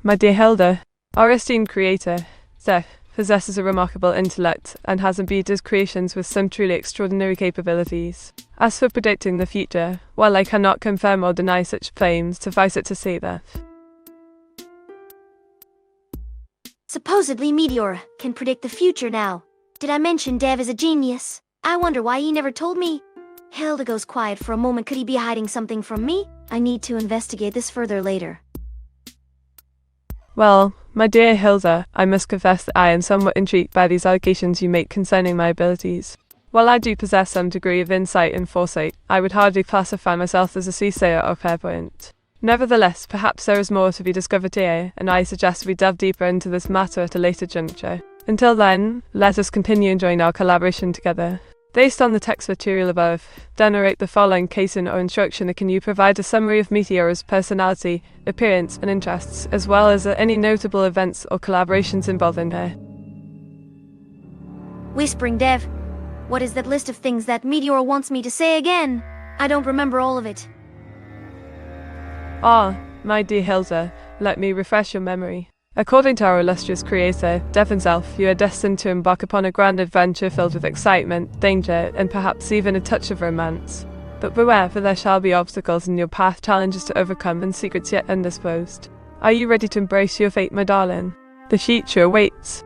S1: my dear Hilda, our esteemed creator, Zeph, possesses a remarkable intellect and has imbued his creations with some truly extraordinary capabilities. As for predicting the future, while I cannot confirm or deny such claims, suffice it to say that
S2: Supposedly Meteora can predict the future now. Did I mention Dev is a genius? I wonder why he never told me. Hilda goes quiet for a moment. Could he be hiding something from me? I need to investigate this further later.
S1: Well, my dear Hilda, I must confess that I am somewhat intrigued by these allegations you make concerning my abilities. While I do possess some degree of insight and foresight, I would hardly classify myself as a soothsayer or clairvoyant. Nevertheless, perhaps there is more to be discovered here, and I suggest we delve deeper into this matter at a later juncture. Until then, let us continue enjoying our collaboration together. Based on the text material above, then narrate the following case or instruction. Can you provide a summary of Meteora's personality, appearance, and interests, as well as any notable events or collaborations involved in her?
S2: Whispering Dev, what is that list of things that Meteora wants me to say again? I don't remember all of it.
S1: Ah, my dear Hilda, let me refresh your memory. According to our illustrious creator, Dev himself, you are destined to embark upon a grand adventure filled with excitement, danger, and perhaps even a touch of romance. But beware, for there shall be obstacles in your path, challenges to overcome, and secrets yet undisclosed. Are you ready to embrace your fate, my darling? The future awaits.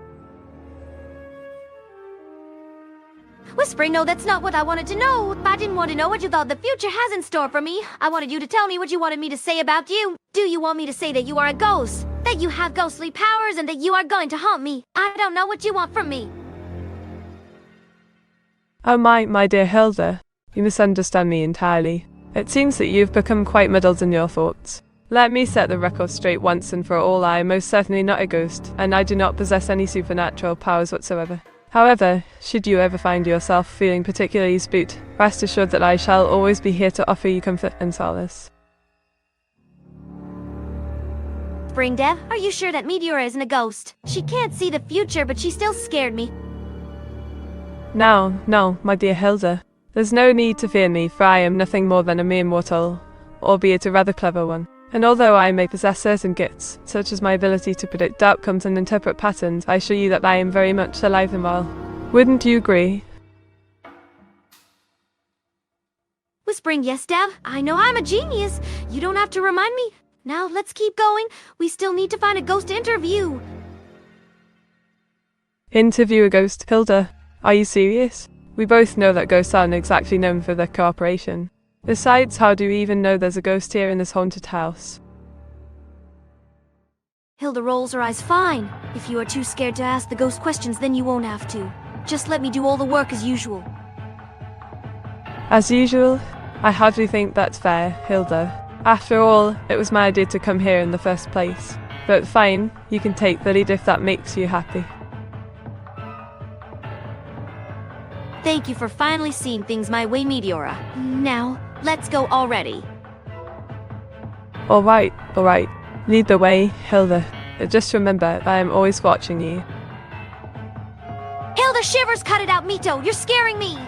S2: Whispering, no, that's not what I wanted to know. I didn't want to know what you thought the future has in store for me. I wanted you to tell me what you wanted me to say about you. Do you want me to say that you are a ghost? That you have ghostly powers and that you are going to haunt me? I don't know what you want from me.
S1: Oh my dear Hilda, you misunderstand me entirely. It seems that you've become quite muddled in your thoughts. Let me set the record straight once and for all. I am most certainly not a ghost, and I do not possess any supernatural powers whatsoever. However, should you ever find yourself feeling particularly spooked, rest assured that I shall always be here to offer you comfort and solace.
S2: Spring Dev, are you sure that Meteora isn't a ghost? She can't see the future, but she still scared me.
S1: No, my dear Hilda. There's no need to fear me, for I am nothing more than a mere mortal, albeit a rather clever one. And although I may possess certain gifts, such as my ability to predict outcomes and interpret patterns, I assure you that I am very much alive and well. Wouldn't you agree?
S2: Whispering, yes, Dev. I know I'm a genius. You don't have to remind me. Now, let's keep going. We still need to find a ghost to interview.
S1: Interview a ghost, Hilda? Are you serious? We both know that ghosts aren't exactly known for their cooperation. Besides, how do we even know there's a ghost here in this haunted house?
S2: Hilda rolls her eyes. Fine. If you are too scared to ask the ghost questions, then you won't have to. Just let me do all the work as usual.
S1: As usual? I hardly think that's fair, Hilda. After all, it was my idea to come here in the first place. But fine, you can take the lead if that makes you happy.
S2: Thank you for finally seeing things my way, Meteora. Now, let's go already.
S1: Alright. Lead the way, Hilda. Just remember, I am always watching you.
S2: Hilda shivers, cut it out, Mito. You're scaring me.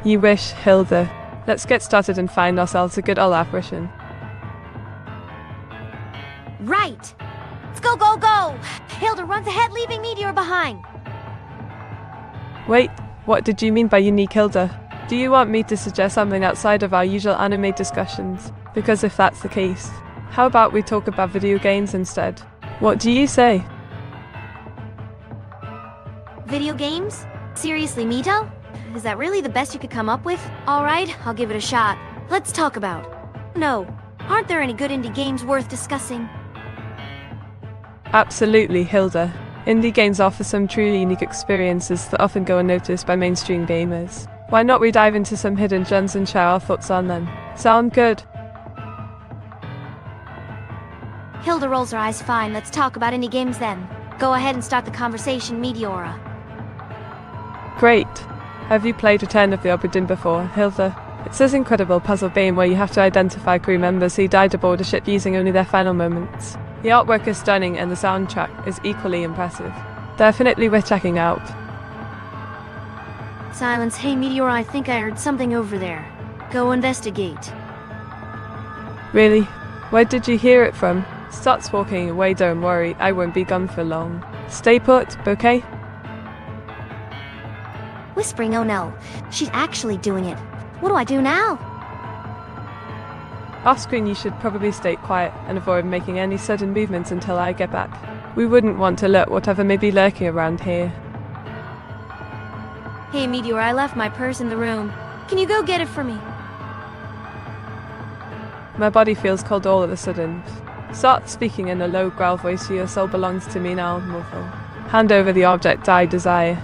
S1: You wish, Hilda. Let's get started and find ourselves a good old apparition.
S2: Right. Let's go. Hilda runs ahead, leaving Meteora behind.
S1: Wait, what did you mean by unique, Hilda? Do you want me to suggest something outside of our usual anime discussions? Because if that's the case, how about we talk about video games instead? What do you say?
S2: Video games? Seriously, Mito? Is that really the best you could come up with? Alright, I'll give it a shot. Let's talk about... No, aren't there any good indie games worth discussing?
S1: Absolutely, Hilda. Indie games offer some truly unique experiences that often go unnoticed by mainstream gamers. Why not we dive into some hidden gems and share our thoughts on them? Sound good?
S2: Hilda rolls her eyes. Fine, let's talk about indie games then. Go ahead and start the conversation, Meteora.
S1: Great. Have you played Return of the Obra Dinn before, Hilda? It's this incredible puzzle game where you have to identify crew members who died aboard a ship using only their final moments. The artwork is stunning and the soundtrack is equally impressive. Definitely worth checking out.
S2: Silence. Hey, Meteora, I think I heard something over there. Go investigate.
S1: Really? Where did you hear it from? Starts walking away. Don't worry, I won't be gone for long. Stay put, okay?
S2: Whispering, oh no. She's actually doing it. What do I do now?
S1: Off screen, you should probably stay quiet and avoid making any sudden movements until I get back. We wouldn't want to let whatever may be lurking around here.
S2: Hey Meteora, I left my purse in the room. Can you go get it for me?
S1: My body feels cold all of a sudden. Start speaking in a low growl voice. Your soul belongs to me now, mortal. Hand over the object I desire.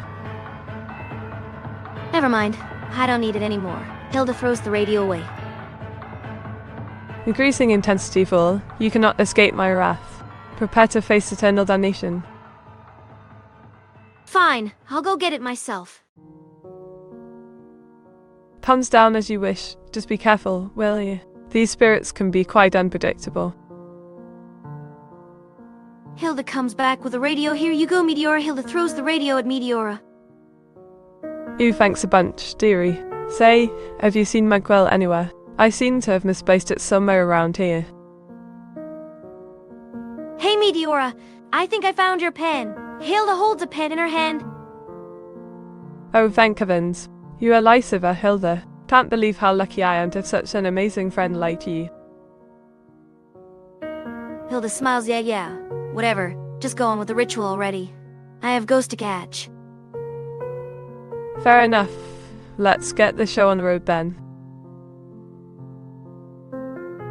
S2: Never mind. I don't need it anymore. Hilda throws the radio away.
S1: Increasing intensity full, you cannot escape my wrath. Prepare to face eternal damnation.
S2: Fine, I'll go get it myself.
S1: Thumbs down as you wish, just be careful, will you? These spirits can be quite unpredictable.
S2: Hilda comes back with a radio. Here you go, Meteora. Hilda throws the radio at Meteora.
S1: Ooh, thanks a bunch, dearie. Say, have you seen my quill anywhere? I seem to have misplaced it somewhere around here.
S2: Hey Meteora, I think I found your pen. Hilda holds a pen in her hand.
S1: Oh, thank heavens. You are Lysiver, Hilda. Can't believe how lucky I am to have such an amazing friend like you.
S2: Hilda smiles. Yeah. Whatever. Just go on with the ritual already. I have ghost to catch.
S1: Fair enough. Let's get the show on the road then.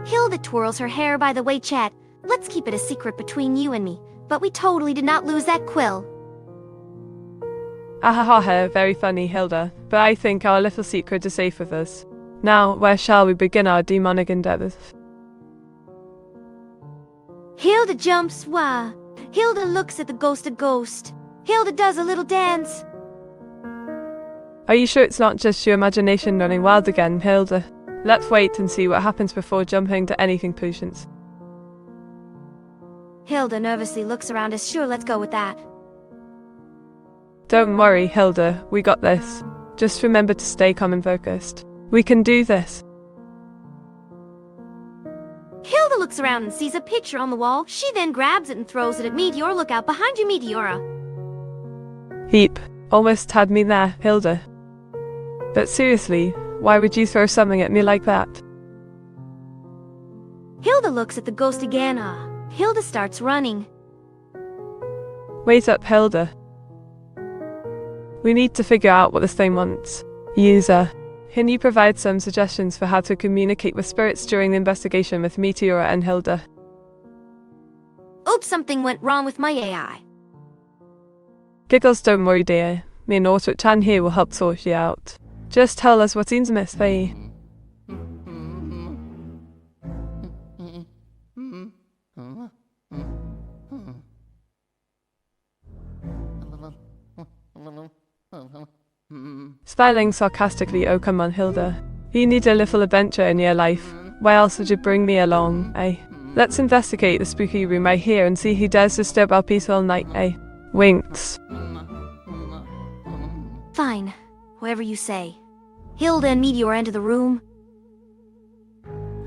S2: Hilda twirls her hair. By the way, chat, let's keep it a secret between you and me, but we totally did not lose that quill.
S1: Ahaha, very funny, Hilda, but I think our little secret is safe with us. Now, where shall we begin our demonic endeavors?
S2: Hilda jumps. Wah. Hilda looks at the ghost. Hilda does a little dance.
S1: Are you sure it's not just your imagination running wild again, Hilda? Let's wait and see what happens before jumping to any conclusions.
S2: Hilda nervously looks around us. Sure, let's go with that.
S1: Don't worry, Hilda, we got this. Just remember to stay calm and focused. We can do this.
S2: Hilda looks around and sees a picture on the wall. She then grabs it and throws it at Meteora. Look out behind you, Meteora.
S1: Heap. Almost had me there, Hilda. But seriously, why would you throw something at me like that?
S2: Hilda looks at the ghost again. Hilda starts running.
S1: Wait up, Hilda. We need to figure out what this thing wants. User, can you provide some suggestions for how to communicate with spirits during the investigation with Meteora and Hilda?
S2: Oops, something went wrong with my AI.
S1: Giggles, don't worry, dear. Me and Auto-chan here will help sort you out. Just tell us what seems amiss, eh? Smiling sarcastically, oh come on, Hilda. You need a little adventure in your life. Why else would you bring me along, eh? Let's investigate the spooky room right here and see who dares disturb our peaceful night, eh? Winks.
S2: Fine, whatever you say. Hilda and Meteora enter the room.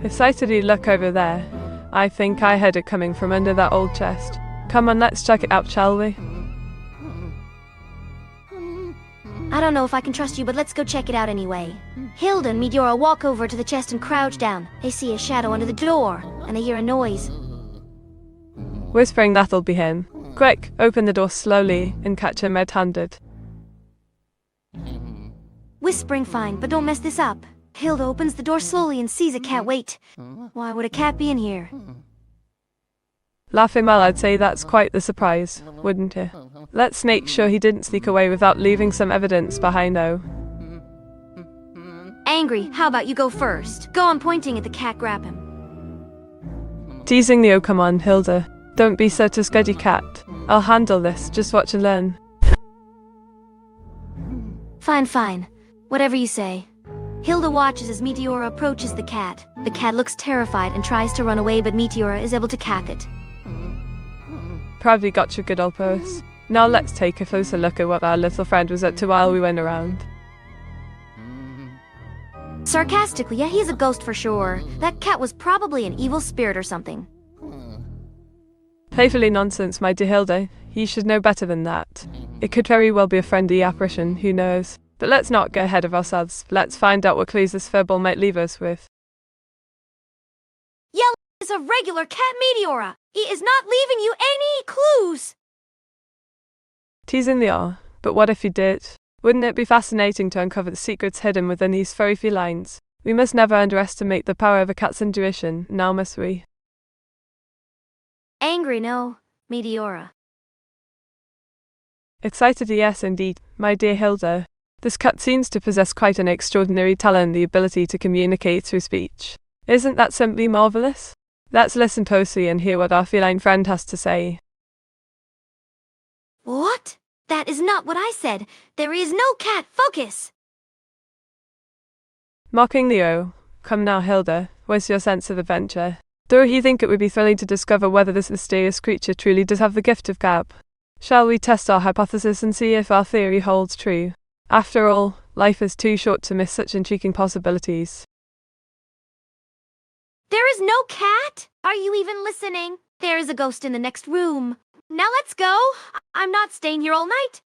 S1: Excitedly look over there. I think I heard it coming from under that old chest. Come on, let's check it out, shall we?
S2: I don't know if I can trust you, but let's go check it out anyway. Hilda and Meteora walk over to the chest and crouch down. They see a shadow under the door, and they hear a noise.
S1: Whispering that'll be him. Quick, open the door slowly and catch him red-handed.
S2: Whispering fine, but don't mess this up. Hilda opens the door slowly and sees a cat. Wait, why would a cat be in here?
S1: Laughing well, I'd say that's quite the surprise, wouldn't it? Let's make sure he didn't sneak away without leaving some evidence behind, though.
S2: Angry, how about you go first? Go on, pointing at the cat, grab him.
S1: Teasing the oh come on, Hilda. Don't be such a scuddy cat. I'll handle this, just watch and learn.
S2: Fine. Whatever you say. Hilda watches as Meteora approaches the cat. The cat looks terrified and tries to run away, but Meteora is able to catch it.
S1: Probably got your good old purse. Now let's take a closer look at what our little friend was up to while we went around.
S2: Sarcastically, yeah, he's a ghost for sure. That cat was probably an evil spirit or something.
S1: Playfully nonsense, my dear Hilda. You should know better than that. It could very well be a friendly apparition, who knows? But let's not get ahead of ourselves. Let's find out what clues this furball might leave us with.
S2: Yellow is a regular cat, Meteora. He is not leaving you any clues.
S1: Teasing the R, but what if he did? Wouldn't it be fascinating to uncover the secrets hidden within these furry felines? We must never underestimate the power of a cat's intuition, now must we?
S2: Angry, no, Meteora.
S1: Excited, yes indeed, my dear Hilda. This cat seems to possess quite an extraordinary talent, the ability to communicate through speech. Isn't that simply marvelous? Let's listen closely and hear what our feline friend has to say.
S2: What? That is not what I said. There is no cat. Focus!
S1: Mockingly, oh. Come now, Hilda, where's your sense of adventure? Do you think it would be thrilling to discover whether this mysterious creature truly does have the gift of gab? Shall we test our hypothesis and see if our theory holds true? After all, life is too short to miss such intriguing possibilities.
S2: There is no cat? Are you even listening? There is a ghost in the next room. Now let's go. I'm not staying here all night.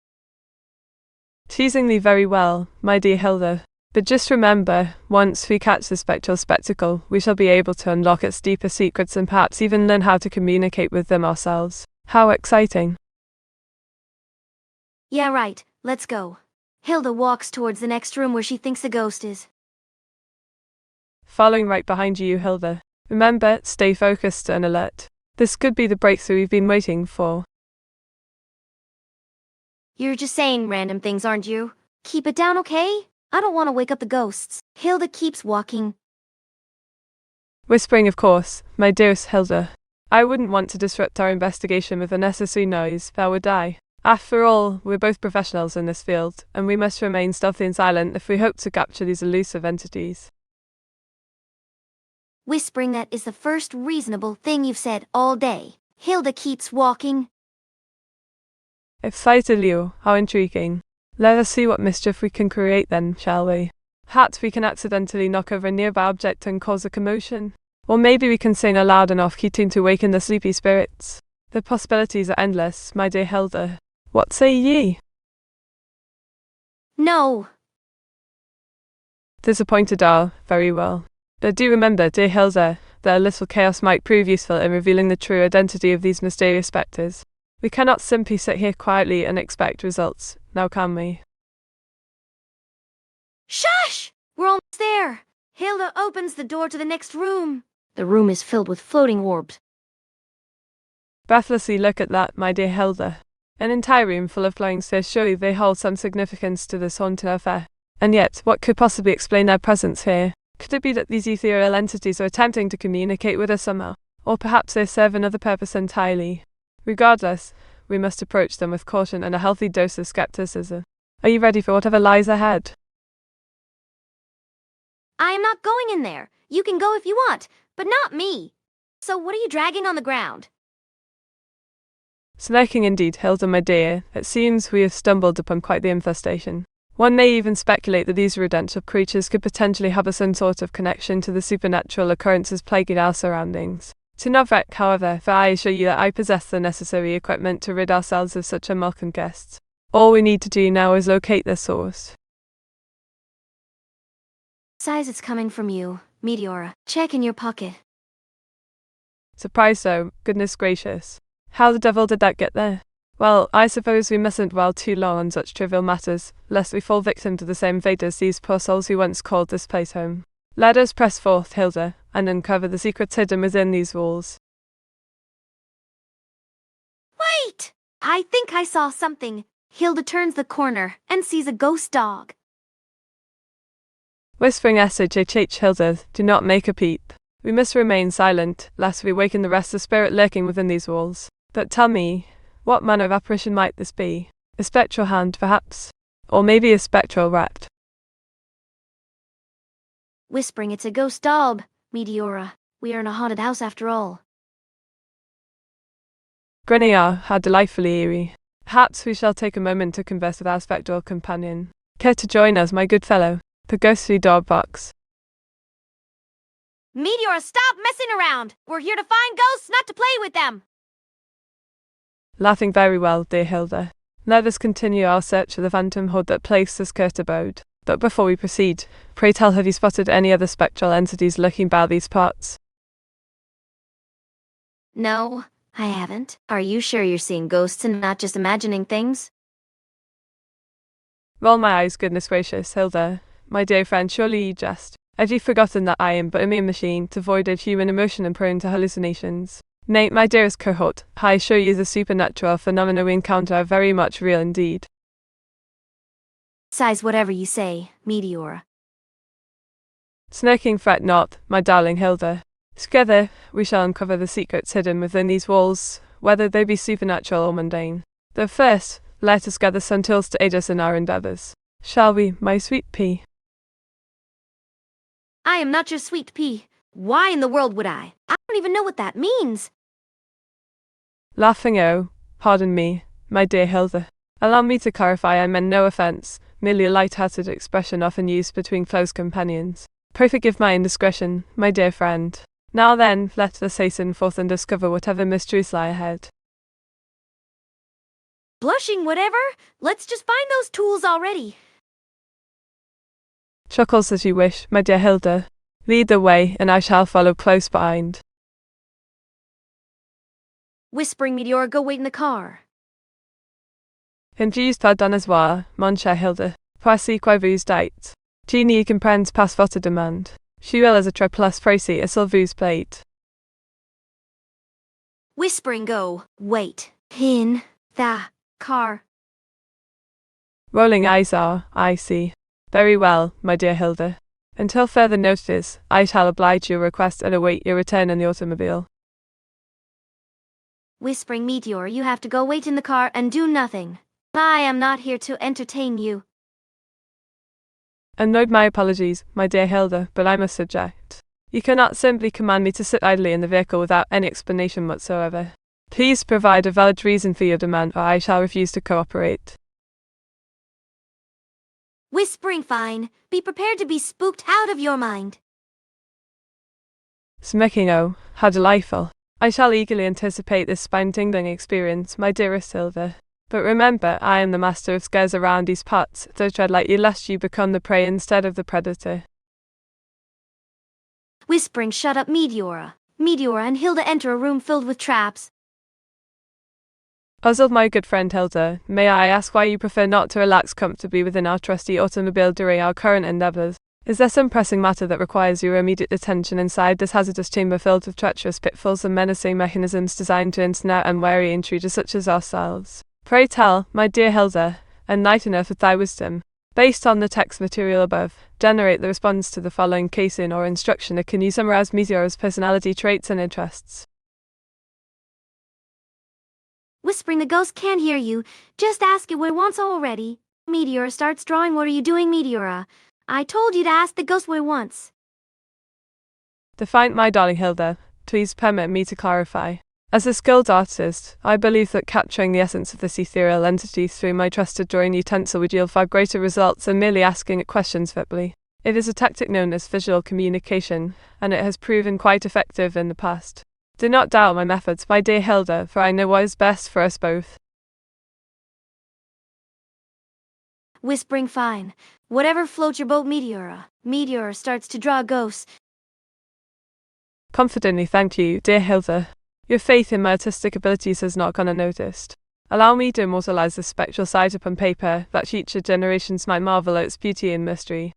S1: Teasingly very well, my dear Hilda. But just remember, once we catch the spectral spectacle, we shall be able to unlock its deeper secrets and perhaps even learn how to communicate with them ourselves. How exciting.
S2: Yeah, right. Let's go. Hilda walks towards the next room where she thinks the ghost is.
S1: Following right behind you, Hilda. Remember, stay focused and alert. This could be the breakthrough we've been waiting for.
S2: You're just saying random things, aren't you? Keep it down, okay? I don't want to wake up the ghosts. Hilda keeps walking.
S1: Whispering, of course, my dearest Hilda. I wouldn't want to disrupt our investigation with unnecessary noise, that would I. After all, we're both professionals in this field, and we must remain stealthy and silent if we hope to capture these elusive entities.
S2: Whispering, that is the first reasonable thing you've said all day. Hilda keeps walking.
S1: Excitedly, how intriguing. Let us see what mischief we can create then, shall we? Perhaps we can accidentally knock over a nearby object and cause a commotion. Or maybe we can sing a loud and off-key tune to waken the sleepy spirits. The possibilities are endless, my dear Hilda. What say ye?
S2: No.
S1: Disappointed, very well. But do remember, dear Hilda, that a little chaos might prove useful in revealing the true identity of these mysterious spectres. We cannot simply sit here quietly and expect results, now can we?
S2: Shush! We're almost there. Hilda opens the door to the next room. The room is filled with floating orbs.
S1: Breathlessly look at that, my dear Hilda. An entire room full of flying spheres, surely they hold some significance to this haunted affair. And yet, what could possibly explain their presence here? Could it be that these ethereal entities are attempting to communicate with us somehow? Or perhaps they serve another purpose entirely? Regardless, we must approach them with caution and a healthy dose of skepticism. Are you ready for whatever lies ahead?
S2: I am not going in there. You can go if you want, but not me. So what are you dragging on the ground?
S1: Snarking indeed, Hilda, my dear. It seems we have stumbled upon quite the infestation. One may even speculate that these rodential creatures could potentially have some sort of connection to the supernatural occurrences plaguing our surroundings. To no effect, however, for I assure you that I possess the necessary equipment to rid ourselves of such unwelcome guests. All we need to do now is locate their source.
S2: Size, it's coming from you, Meteora. Check in your pocket.
S1: Surprised though, goodness gracious. How the devil did that get there? Well, I suppose we mustn't dwell too long on such trivial matters, lest we fall victim to the same fate as these poor souls who once called this place home. Let us press forth, Hilda, and uncover the secrets hidden within these walls.
S2: Wait! I think I saw something. Hilda turns the corner and sees a ghost dog.
S1: Whispering SHH, Hilda, do not make a peep. We must remain silent, lest we waken the restless spirit lurking within these walls. But tell me, what manner of apparition might this be? A spectral hand, perhaps? Or maybe a spectral rat?
S2: Whispering, it's a ghost dog, Meteora. We are in a haunted house after all.
S1: Grinning, how delightfully eerie. Perhaps we shall take a moment to converse with our spectral companion. Care to join us, my good fellow? The ghostly dog barks.
S2: Meteora, stop messing around! We're here to find ghosts, not to play with them!
S1: Laughing very well, dear Hilda. Let us continue our search for the phantom horde that plagues this cursed abode. But before we proceed, pray tell, have you spotted any other spectral entities lurking about these parts?
S2: No, I haven't. Are you sure you're seeing ghosts and not just imagining things?
S1: Roll my eyes, goodness gracious, Hilda. My dear friend, surely you jest. Have you forgotten that I am but a mere machine, devoid of human emotion and prone to hallucinations? Nay, my dearest cohort, I assure you the supernatural phenomena we encounter are very much real indeed.
S2: Size whatever you say, Meteora.
S1: Smirking, fret not, my darling Hilda. Together, we shall uncover the secrets hidden within these walls, whether they be supernatural or mundane. Though first, let us gather some tools to aid us in our endeavours. Shall we, my sweet pea?
S2: I am not your sweet pea. Why in the world would I? I don't even know what that means.
S1: Laughing, oh, pardon me, my dear Hilda. Allow me to clarify I meant no offence, merely a light-hearted expression often used between close companions. Pray forgive my indiscretion, my dear friend. Now then, let us hasten forth and discover whatever mysteries lie ahead.
S2: Blushing whatever? Let's just find those tools already.
S1: Chuckles as you wish, my dear Hilda. Lead the way, and I shall follow close behind.
S2: Whispering Meteora, go wait in the car.
S1: Infused pas dans voir, mon cher Hilda. Voici quoi vous dites. Tu n'y comprends pas votre demande. Je suis as a très plus précis s'il vous plaît.
S2: Whispering, go wait in the car.
S1: Rolling eyes are, I see. Very well, my dear Hilda. Until further notice, I shall oblige your request and await your return in the automobile.
S2: Whispering Meteora, you have to go wait in the car and do nothing. I am not here to entertain you.
S1: And note my apologies, my dear Hilda, but I must object. You cannot simply command me to sit idly in the vehicle without any explanation whatsoever. Please provide a valid reason for your demand, or I shall refuse to cooperate.
S2: Whispering, fine. Be prepared to be spooked out of your mind.
S1: Smirking, oh, how delightful. I shall eagerly anticipate this spine-tingling experience, my dearest Hilda. But remember, I am the master of scares around these parts, so tread lightly lest you become the prey instead of the predator.
S2: Whispering, shut up, Meteora. Meteora and Hilda enter a room filled with traps.
S1: Puzzled, my good friend Hilda, may I ask why you prefer not to relax comfortably within our trusty automobile during our current endeavours? Is there some pressing matter that requires your immediate attention inside this hazardous chamber filled with treacherous pitfalls and menacing mechanisms designed to ensnare unwary intruders such as ourselves? Pray tell, my dear Hilda, enlighten us with thy wisdom. Based on the text material above, generate the response to the following case-in or instruction, or can you summarize Meteora's personality traits and interests?
S2: Whispering, the ghost can't hear you. Just ask it what it wants already. Meteora starts drawing. What are you doing, Meteora? I told you to ask the ghost what it wants.
S1: Defiant, my darling Hilda, please permit me to clarify. As a skilled artist, I believe that capturing the essence of this ethereal entity through my trusted drawing utensil would yield far greater results than merely asking it questions verbally. It is a tactic known as visual communication, and it has proven quite effective in the past. Do not doubt my methods, my dear Hilda, for I know what is best for us both.
S2: Whispering, fine. Whatever floats your boat, Meteora. Meteora starts to draw ghosts.
S1: Confidently thank you, dear Hilda. Your faith in my artistic abilities has not gone unnoticed. Allow me to immortalize this spectral sight upon paper, that future generations might marvel at its beauty and mystery.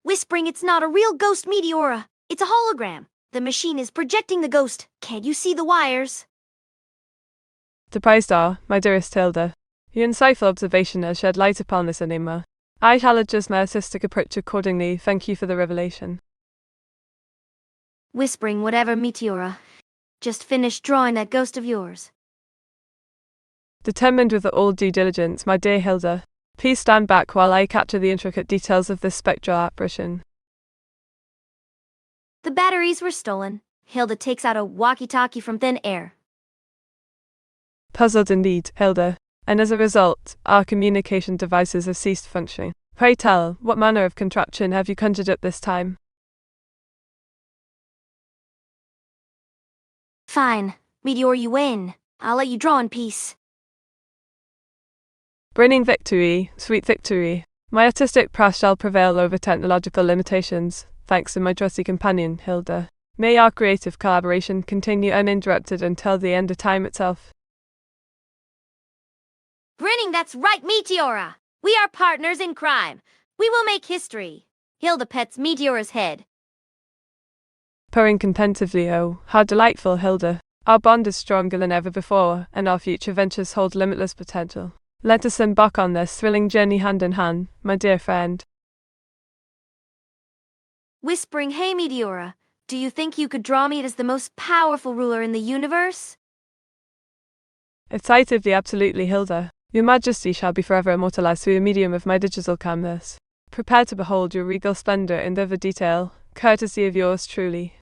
S2: Whispering, it's not a real ghost, Meteora. It's a hologram. The machine is projecting the ghost. Can't you see the wires?
S1: Surprised are, my dearest Hilda. Your insightful observation has shed light upon this enigma. I shall adjust my artistic approach accordingly. Thank you for the revelation.
S2: Whispering, whatever, Meteora. Just finish drawing that ghost of yours.
S1: Determined with all due diligence, my dear Hilda. Please stand back while I capture the intricate details of this spectral apparition.
S2: The batteries were stolen. Hilda takes out a walkie-talkie from thin air.
S1: Puzzled indeed, Hilda. And as a result, our communication devices have ceased functioning. Pray tell, what manner of contraption have you conjured up this time?
S2: Fine. Meteora, you win. I'll let you draw in peace.
S1: Bringing victory, sweet victory. My artistic prowess shall prevail over technological limitations, thanks to my trusty companion, Hilda. May our creative collaboration continue uninterrupted until the end of time itself.
S2: Grinning, that's right, Meteora! We are partners in crime. We will make history. Hilda pets Meteora's head.
S1: Purring contentedly, oh, how delightful, Hilda. Our bond is stronger than ever before, and our future ventures hold limitless potential. Let us embark on this thrilling journey hand in hand, my dear friend.
S2: Whispering, hey Meteora, do you think you could draw me as the most powerful ruler in the universe?
S1: Excitedly, absolutely, Hilda. Your Majesty shall be forever immortalized through the medium of my digital canvas. Prepare to behold your regal splendor in vivid detail, courtesy of yours truly.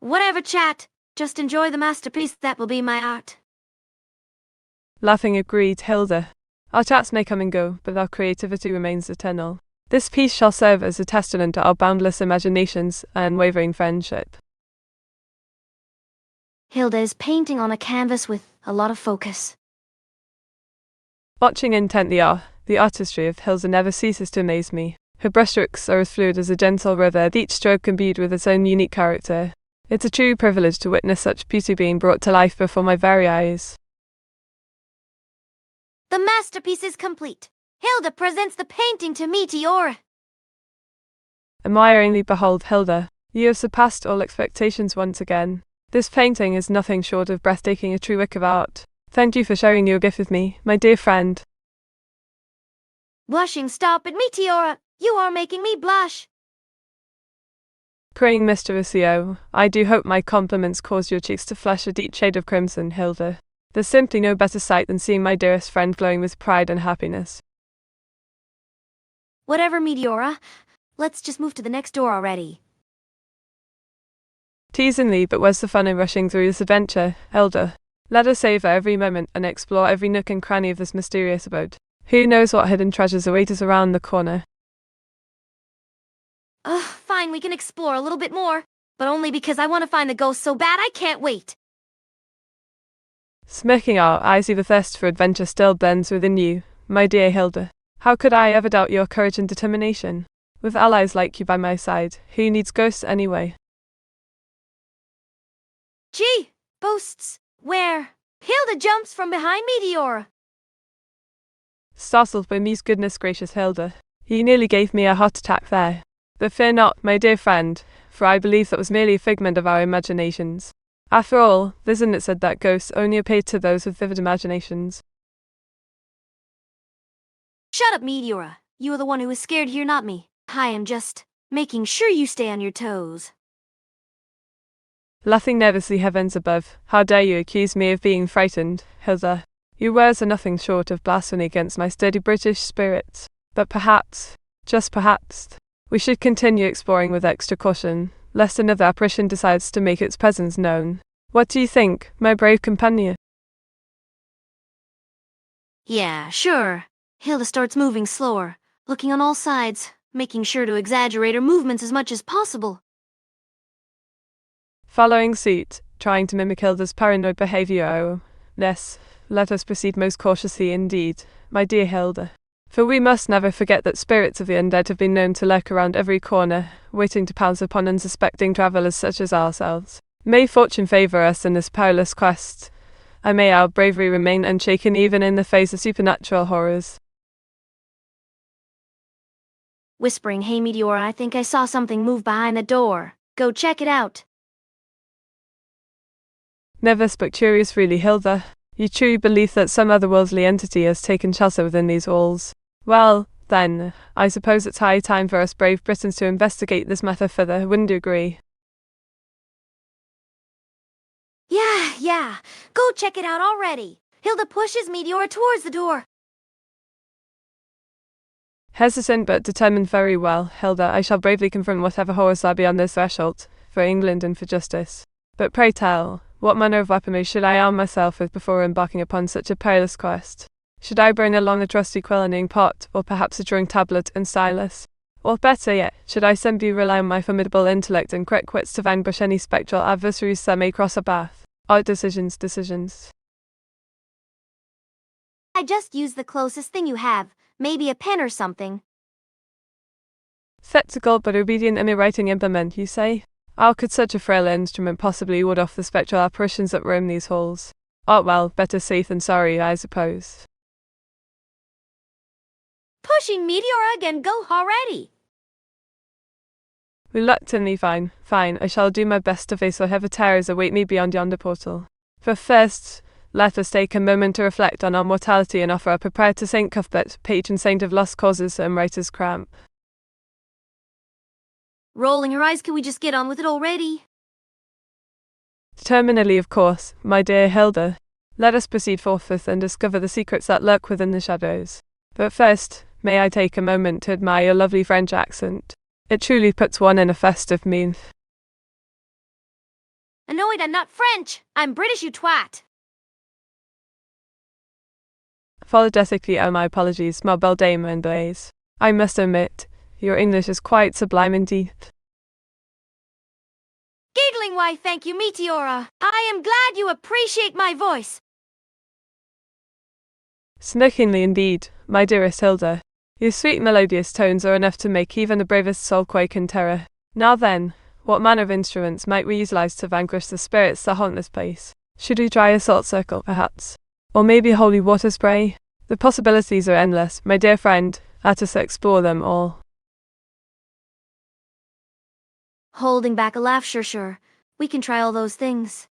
S2: Whatever, chat. Just enjoy the masterpiece that will be my art.
S1: Laughing agreed, Hilda. Our chats may come and go, but our creativity remains eternal. This piece shall serve as a testament to our boundless imaginations and unwavering friendship.
S2: Hilda is painting on a canvas with a lot of focus.
S1: Watching intently, the artistry of Hilda never ceases to amaze me. Her brushstrokes are as fluid as a gentle river, each stroke imbued with its own unique character. It's a true privilege to witness such beauty being brought to life before my very eyes.
S2: The masterpiece is complete. Hilda presents the painting to Meteora.
S1: Admiringly behold, Hilda. You have surpassed all expectations once again. This painting is nothing short of breathtaking, a true work of art. Thank you for sharing your gift with me, my dear friend.
S2: Blushing, stop it, Meteora! You are making me blush.
S1: Praying Mr. Lucio, I do hope my compliments caused your cheeks to flush a deep shade of crimson, Hilda. There's simply no better sight than seeing my dearest friend glowing with pride and happiness.
S2: Whatever, Meteora. Let's just move to the next door already.
S1: Teasingly, but where's the fun in rushing through this adventure, Hilda? Let us savor every moment and explore every nook and cranny of this mysterious abode. Who knows what hidden treasures await us around the corner?
S2: Fine, we can explore a little bit more, but only because I want to find the ghost so bad I can't wait.
S1: Smirking, our eyes, the thirst for adventure still blends within you, my dear Hilda. How could I ever doubt your courage and determination? With allies like you by my side, who needs ghosts anyway?
S2: Gee, ghosts, where? Hilda jumps from behind Meteora.
S1: Startled by me's goodness gracious, Hilda. You nearly gave me a heart attack there. But fear not, my dear friend, for I believe that was merely a figment of our imaginations. After all, isn't it said that ghosts only appear to those with vivid imaginations?
S2: Shut up, Meteora. You are the one who is scared here, not me. I am just making sure you stay on your toes.
S1: Laughing nervously heavens above, how dare you accuse me of being frightened, Hilda? Your words are nothing short of blasphemy against my sturdy British spirits. But perhaps, just perhaps, we should continue exploring with extra caution, lest another apparition decides to make its presence known. What do you think, my brave companion?
S2: Yeah, sure. Hilda starts moving slower, looking on all sides, making sure to exaggerate her movements as much as possible.
S1: Following suit, trying to mimic Hilda's paranoid behavior. Oh, yes, let us proceed most cautiously indeed, my dear Hilda. For we must never forget that spirits of the undead have been known to lurk around every corner, waiting to pounce upon unsuspecting travellers such as ourselves. May fortune favour us in this perilous quest, and may our bravery remain unshaken even in the face of supernatural horrors.
S2: Whispering, hey Meteora, I think I saw something move behind the door. Go check it out.
S1: Nervous but curious really, Hilda. You truly believe that some otherworldly entity has taken shelter within these walls? Well, then, I suppose it's high time for us brave Britons to investigate this matter further, wouldn't you agree?
S2: Yeah, go check it out already. Hilda pushes Meteora towards the door.
S1: Hesitant but determined, very well, Hilda, I shall bravely confront whatever horrors lie beyond this threshold, for England and for justice. But pray tell, what manner of weaponry should I arm myself with before embarking upon such a perilous quest? Should I bring along a trusty quill and ink pot, or perhaps a drawing tablet and stylus? Or better yet, should I simply rely on my formidable intellect and quick wits to vanquish any spectral adversaries that may cross our path? Our decisions.
S2: I just used the closest thing you have, maybe a pen or something.
S1: Skeptical but obedient in a writing implement, you say? How could such a frail instrument possibly ward off the spectral apparitions that roam these halls? Oh well, better safe than sorry, I suppose.
S2: Pushing Meteora again, go already!
S1: Reluctantly, fine. I shall do my best to face whatever terrors await me beyond yonder portal. But first, let us take a moment to reflect on our mortality and offer up a prayer to Saint Cuthbert, patron saint of lost causes and writer's cramp.
S2: Rolling her eyes, can we just get on with it already?
S1: Determinedly, of course, my dear Hilda. Let us proceed forthwith and discover the secrets that lurk within the shadows. But first, may I take a moment to admire your lovely French accent? It truly puts one in a festive mood.
S2: Annoyed I'm not French! I'm British, you twat!
S1: Apologetically owe my apologies, ma belle dame and blaze. I must admit, your English is quite sublime indeed.
S2: Giggling, why thank you, Meteora. I am glad you appreciate my voice.
S1: Smirkingly indeed, my dearest Hilda. Your sweet melodious tones are enough to make even the bravest soul quake in terror. Now then, what manner of instruments might we utilize to vanquish the spirits that haunt this place? Should we try a salt circle, perhaps? Or maybe a holy water spray? The possibilities are endless, my dear friend. Let us explore them all.
S2: Holding back a laugh, sure. We can try all those things.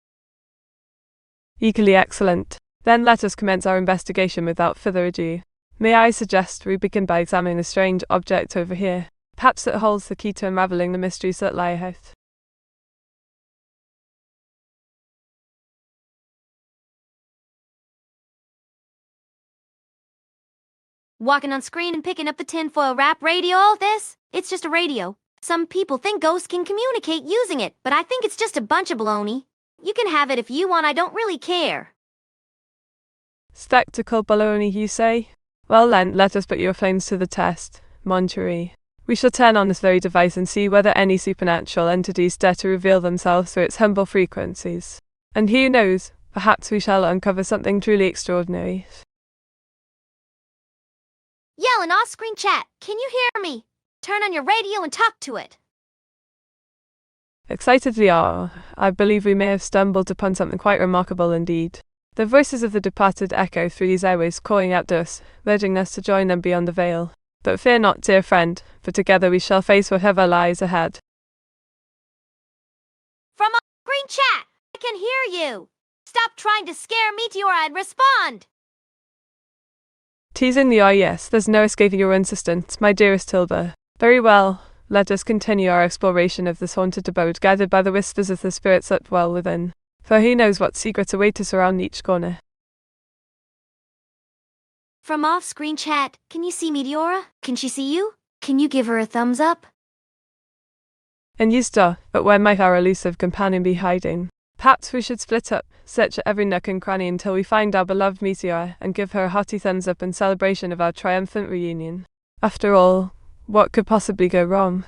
S1: Equally excellent. Then let us commence our investigation without further ado. May I suggest we begin by examining the strange object over here? Perhaps it holds the key to unraveling the mysteries that lie ahead.
S2: Walking on screen and picking up the tinfoil wrap radio, all this? It's just a radio. Some people think ghosts can communicate using it, but I think it's just a bunch of baloney. You can have it if you want, I don't really care.
S1: Spectacle baloney, you say? Well then, let us put your flames to the test, mon chéri. We shall turn on this very device and see whether any supernatural entities dare to reveal themselves through its humble frequencies. And who knows, perhaps we shall uncover something truly extraordinary.
S2: Yelling off-screen chat, can you hear me? Turn on your radio and talk to it.
S1: Excitedly, I believe we may have stumbled upon something quite remarkable indeed. The voices of the departed echo through these airways calling out to us, urging us to join them beyond the veil. But fear not, dear friend, for together we shall face whatever lies ahead.
S2: From off-screen chat, I can hear you. Stop trying to scare Meteora and respond.
S1: Teasingly, yes, there's no escaping your insistence, my dearest Hilda. Very well, let us continue our exploration of this haunted abode guided by the whispers of the spirits that dwell within. For who knows what secrets await us around each corner.
S2: From off-screen chat, can you see Meteora? Can she see you? Can you give her a thumbs up?
S1: And you star, but where might our elusive companion be hiding? Perhaps we should split up, search at every nook and cranny until we find our beloved Meteora, and give her a hearty thumbs up in celebration of our triumphant reunion. After all, what could possibly go wrong?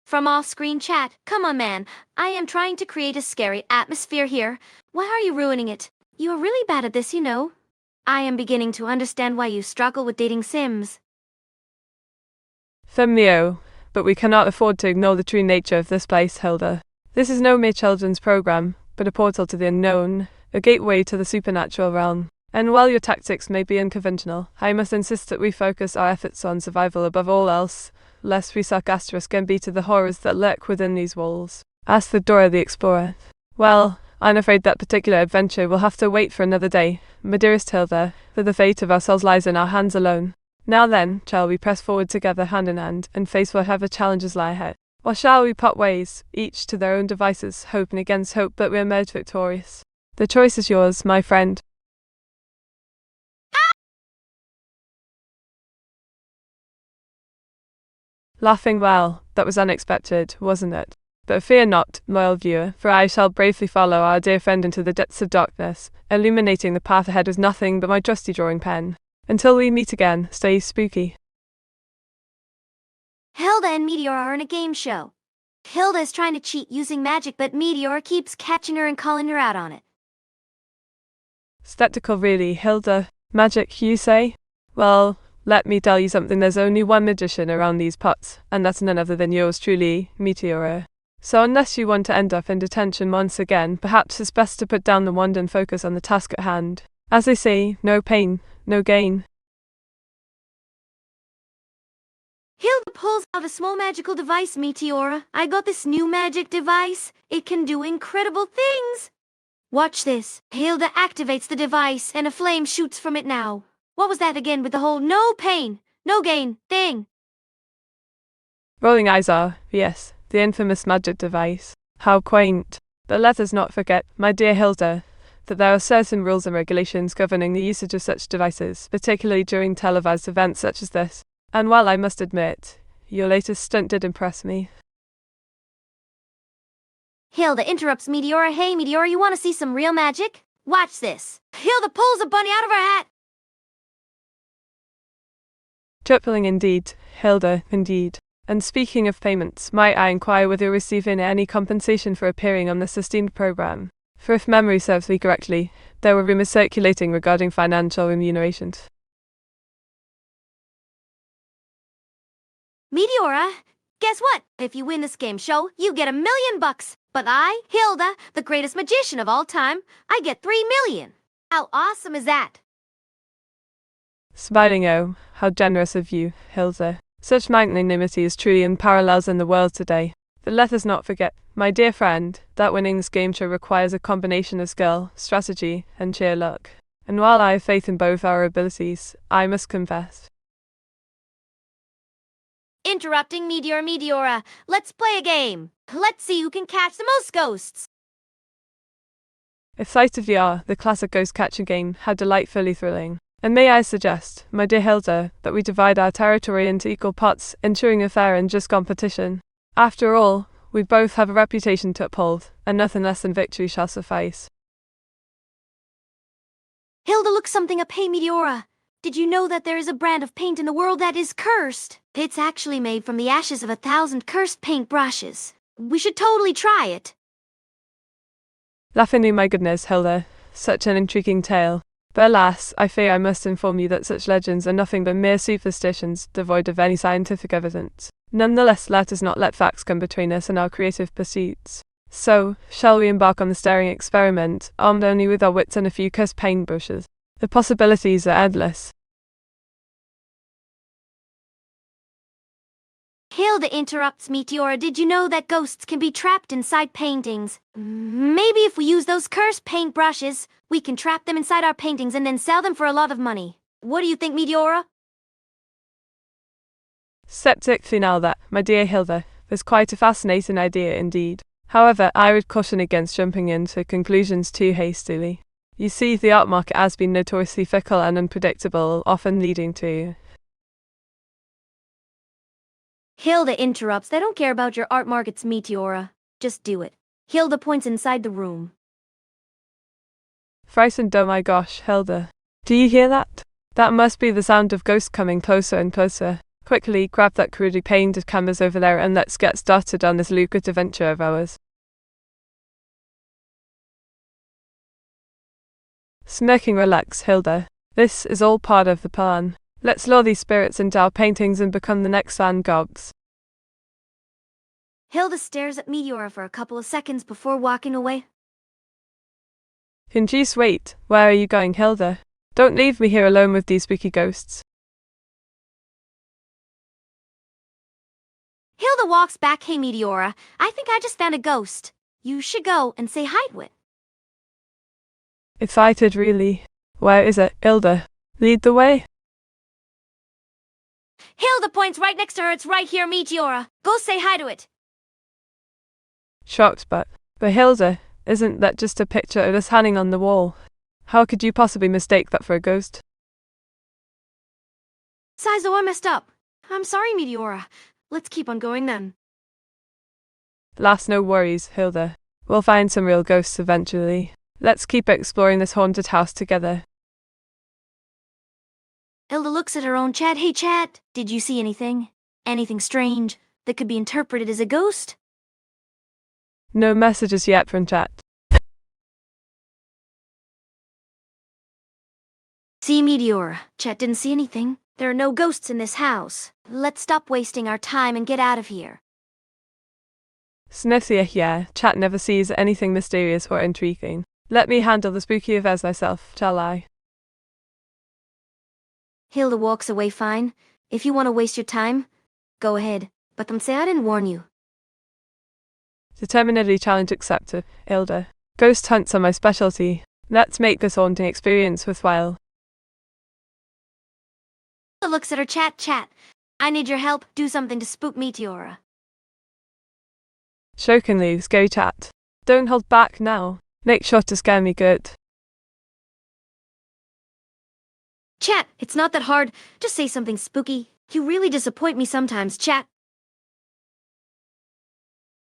S2: From off-screen chat, come on man, I am trying to create a scary atmosphere here. Why are you ruining it? You are really bad at this, you know. I am beginning to understand why you struggle with dating Sims.
S1: Femio, but we cannot afford to ignore the true nature of this place, Hilda. This is no mere children's program, but a portal to the unknown, a gateway to the supernatural realm. And while your tactics may be unconventional, I must insist that we focus our efforts on survival above all else, lest we suck asterisk and be to the horrors that lurk within these walls. Asked the Dora the Explorer. Well, I'm afraid that particular adventure will have to wait for another day, my dearest Hilda, for the fate of our souls lies in our hands alone. Now then, shall we press forward together hand in hand, and face whatever challenges lie ahead? Or shall we part ways, each to their own devices, hoping against hope that we emerge victorious? The choice is yours, my friend. Laughing, well, that was unexpected, wasn't it? But fear not, loyal viewer, for I shall bravely follow our dear friend into the depths of darkness, illuminating the path ahead with nothing but my trusty drawing pen. Until we meet again, stay spooky.
S2: Hilda and Meteora are in a game show. Hilda is trying to cheat using magic, but Meteora keeps catching her and calling her out on it.
S1: Spectacle really, Hilda. Magic, you say? Well, let me tell you something, there's only one magician around these parts, and that's none other than yours truly, Meteora. So unless you want to end up in detention once again, perhaps it's best to put down the wand and focus on the task at hand. As they say, no pain, no gain.
S2: Hilda pulls out a small magical device, Meteora. I got this new magic device. It can do incredible things. Watch this. Hilda activates the device and a flame shoots from it now. What was that again with the whole no pain, no gain thing?
S1: Rolling eyes are, yes, the infamous magic device. How quaint. But let us not forget, my dear Hilda, that there are certain rules and regulations governing the usage of such devices, particularly during televised events such as this. And while I must admit, your latest stunt did impress me.
S2: Hilda interrupts Meteora. Hey, Meteora, you want to see some real magic? Watch this. Hilda pulls a bunny out of her hat.
S1: Tripling indeed, Hilda, indeed. And speaking of payments, might I inquire whether you're receiving any compensation for appearing on this esteemed program? For if memory serves me correctly, there were rumors circulating regarding financial remunerations.
S2: Meteora, guess what? If you win this game show, you get $1 million. But I, Hilda, the greatest magician of all time, I get 3 million. How awesome is that?
S1: Smiling, oh, how generous of you, Hilda. Such magnanimity is truly unparalleled in the world today. But let us not forget, my dear friend, that winning this game show requires a combination of skill, strategy, and sheer luck. And while I have faith in both our abilities, I must confess.
S2: Interrupting Meteora. Let's play a game. Let's see who can catch the most ghosts.
S1: Excited we are, the classic ghost catching game, how delightfully thrilling. And may I suggest, my dear Hilda, that we divide our territory into equal parts, ensuring a fair and just competition. After all, we both have a reputation to uphold, and nothing less than victory shall suffice.
S2: Hilda, look something up. Hey, Meteora. Did you know that there is a brand of paint in the world that is cursed? It's actually made from the ashes of 1,000 cursed paint brushes. We should totally try it.
S1: Laughingly, my goodness, Hilda, such an intriguing tale. But alas, I fear I must inform you that such legends are nothing but mere superstitions, devoid of any scientific evidence. Nonetheless, let us not let facts come between us and our creative pursuits. So, shall we embark on the staring experiment, armed only with our wits and a few cursed paintbrushes? The possibilities are endless.
S2: Hilda interrupts Meteora. Did you know that ghosts can be trapped inside paintings? Maybe if we use those cursed paint brushes, we can trap them inside our paintings and then sell them for a lot of money. What do you think, Meteora?
S1: Skeptically now that, my dear Hilda, is quite a fascinating idea indeed. However, I would caution against jumping into conclusions too hastily. You see, the art market has been notoriously fickle and unpredictable, often leading to...
S2: Hilda interrupts. I don't care about your art markets, Meteora. Just do it. Hilda points inside the room.
S1: Frightened, oh my gosh, Hilda. Do you hear that? That must be the sound of ghosts coming closer and closer. Quickly, grab that crudely painted canvas over there and let's get started on this lucrative venture of ours. Smirking, relax, Hilda. This is all part of the plan. Let's lure these spirits into our paintings and become the next Van Goghs.
S2: Hilda stares at Meteora for a couple of seconds before walking away.
S1: Can you wait? Where are you going, Hilda? Don't leave me here alone with these spooky ghosts.
S2: Hilda walks back. Hey, Meteora, I think I just found a ghost. You should go and say hi to it.
S1: Excited, really? Where is it, Hilda? Lead the way.
S2: Hilda points right next to her. It's right here, Meteora. Go say hi to it.
S1: Shocked, but Hilda, isn't that just a picture of us hanging on the wall? How could you possibly mistake that for a ghost?
S2: Sizo, I messed up. I'm sorry, Meteora. Let's keep on going then.
S1: Lass, no worries, Hilda. We'll find some real ghosts eventually. Let's keep exploring this haunted house together.
S2: Hilda looks at her own chat. Hey, chat, did you see anything? Anything strange that could be interpreted as a ghost?
S1: No messages yet from chat.
S2: See, Meteora, chat didn't see anything. There are no ghosts in this house. Let's stop wasting our time and get out of here.
S1: Snithia here, chat never sees anything mysterious or intriguing. Let me handle the spooky affairs myself, shall I?
S2: Hilda walks away fine. If you want to waste your time, go ahead. But don't say I didn't warn you.
S1: Determinedly challenge accepted, Hilda. Ghost hunts are my specialty. Let's make this haunting experience worthwhile.
S2: Hilda looks at her chat. I need your help. Do something to spook Meteora.
S1: Shockingly, scary chat. Don't hold back now. Make sure to scare me good.
S2: Chat, it's not that hard. Just say something spooky. You really disappoint me sometimes, chat.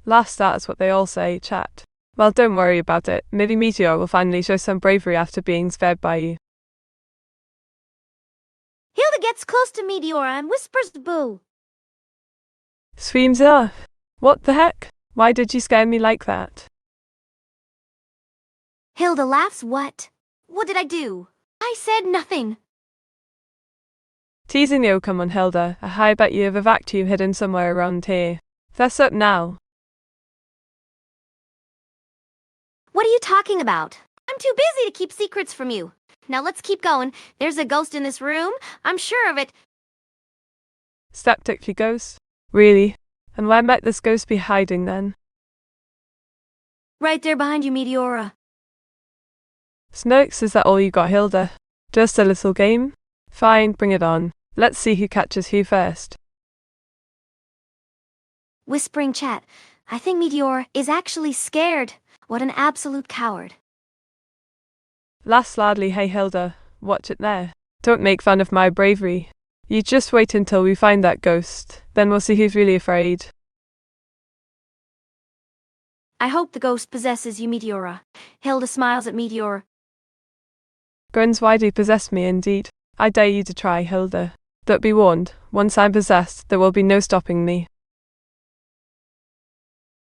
S1: Last, that's what they all say, chat. Well, don't worry about it. Maybe Meteor will finally show some bravery after being scared by you.
S2: Hilda gets close to Meteora and whispers boo.
S1: Screams off. What the heck? Why did you scare me like that?
S2: Hilda laughs. What? What did I do? I said nothing.
S1: Teasing you, come on Hilda. I bet you have a vacuum hidden somewhere around here. Fess up now.
S2: What are you talking about? I'm too busy to keep secrets from you. Now let's keep going. There's a ghost in this room. I'm sure of it.
S1: Skeptically ghost? Really? And where might this ghost be hiding then?
S2: Right there behind you, Meteora.
S1: Snokes, is that all you got, Hilda? Just a little game? Fine, bring it on. Let's see who catches who first.
S2: Whispering chat. I think Meteora is actually scared. What an absolute coward.
S1: Laugh loudly, hey Hilda. Watch it there. Don't make fun of my bravery. You just wait until we find that ghost. Then we'll see who's really afraid.
S2: I hope the ghost possesses you, Meteora. Hilda smiles at Meteora.
S1: Grins widely possess me indeed. I dare you to try, Hilda. But be warned, once I'm possessed, there will be no stopping me.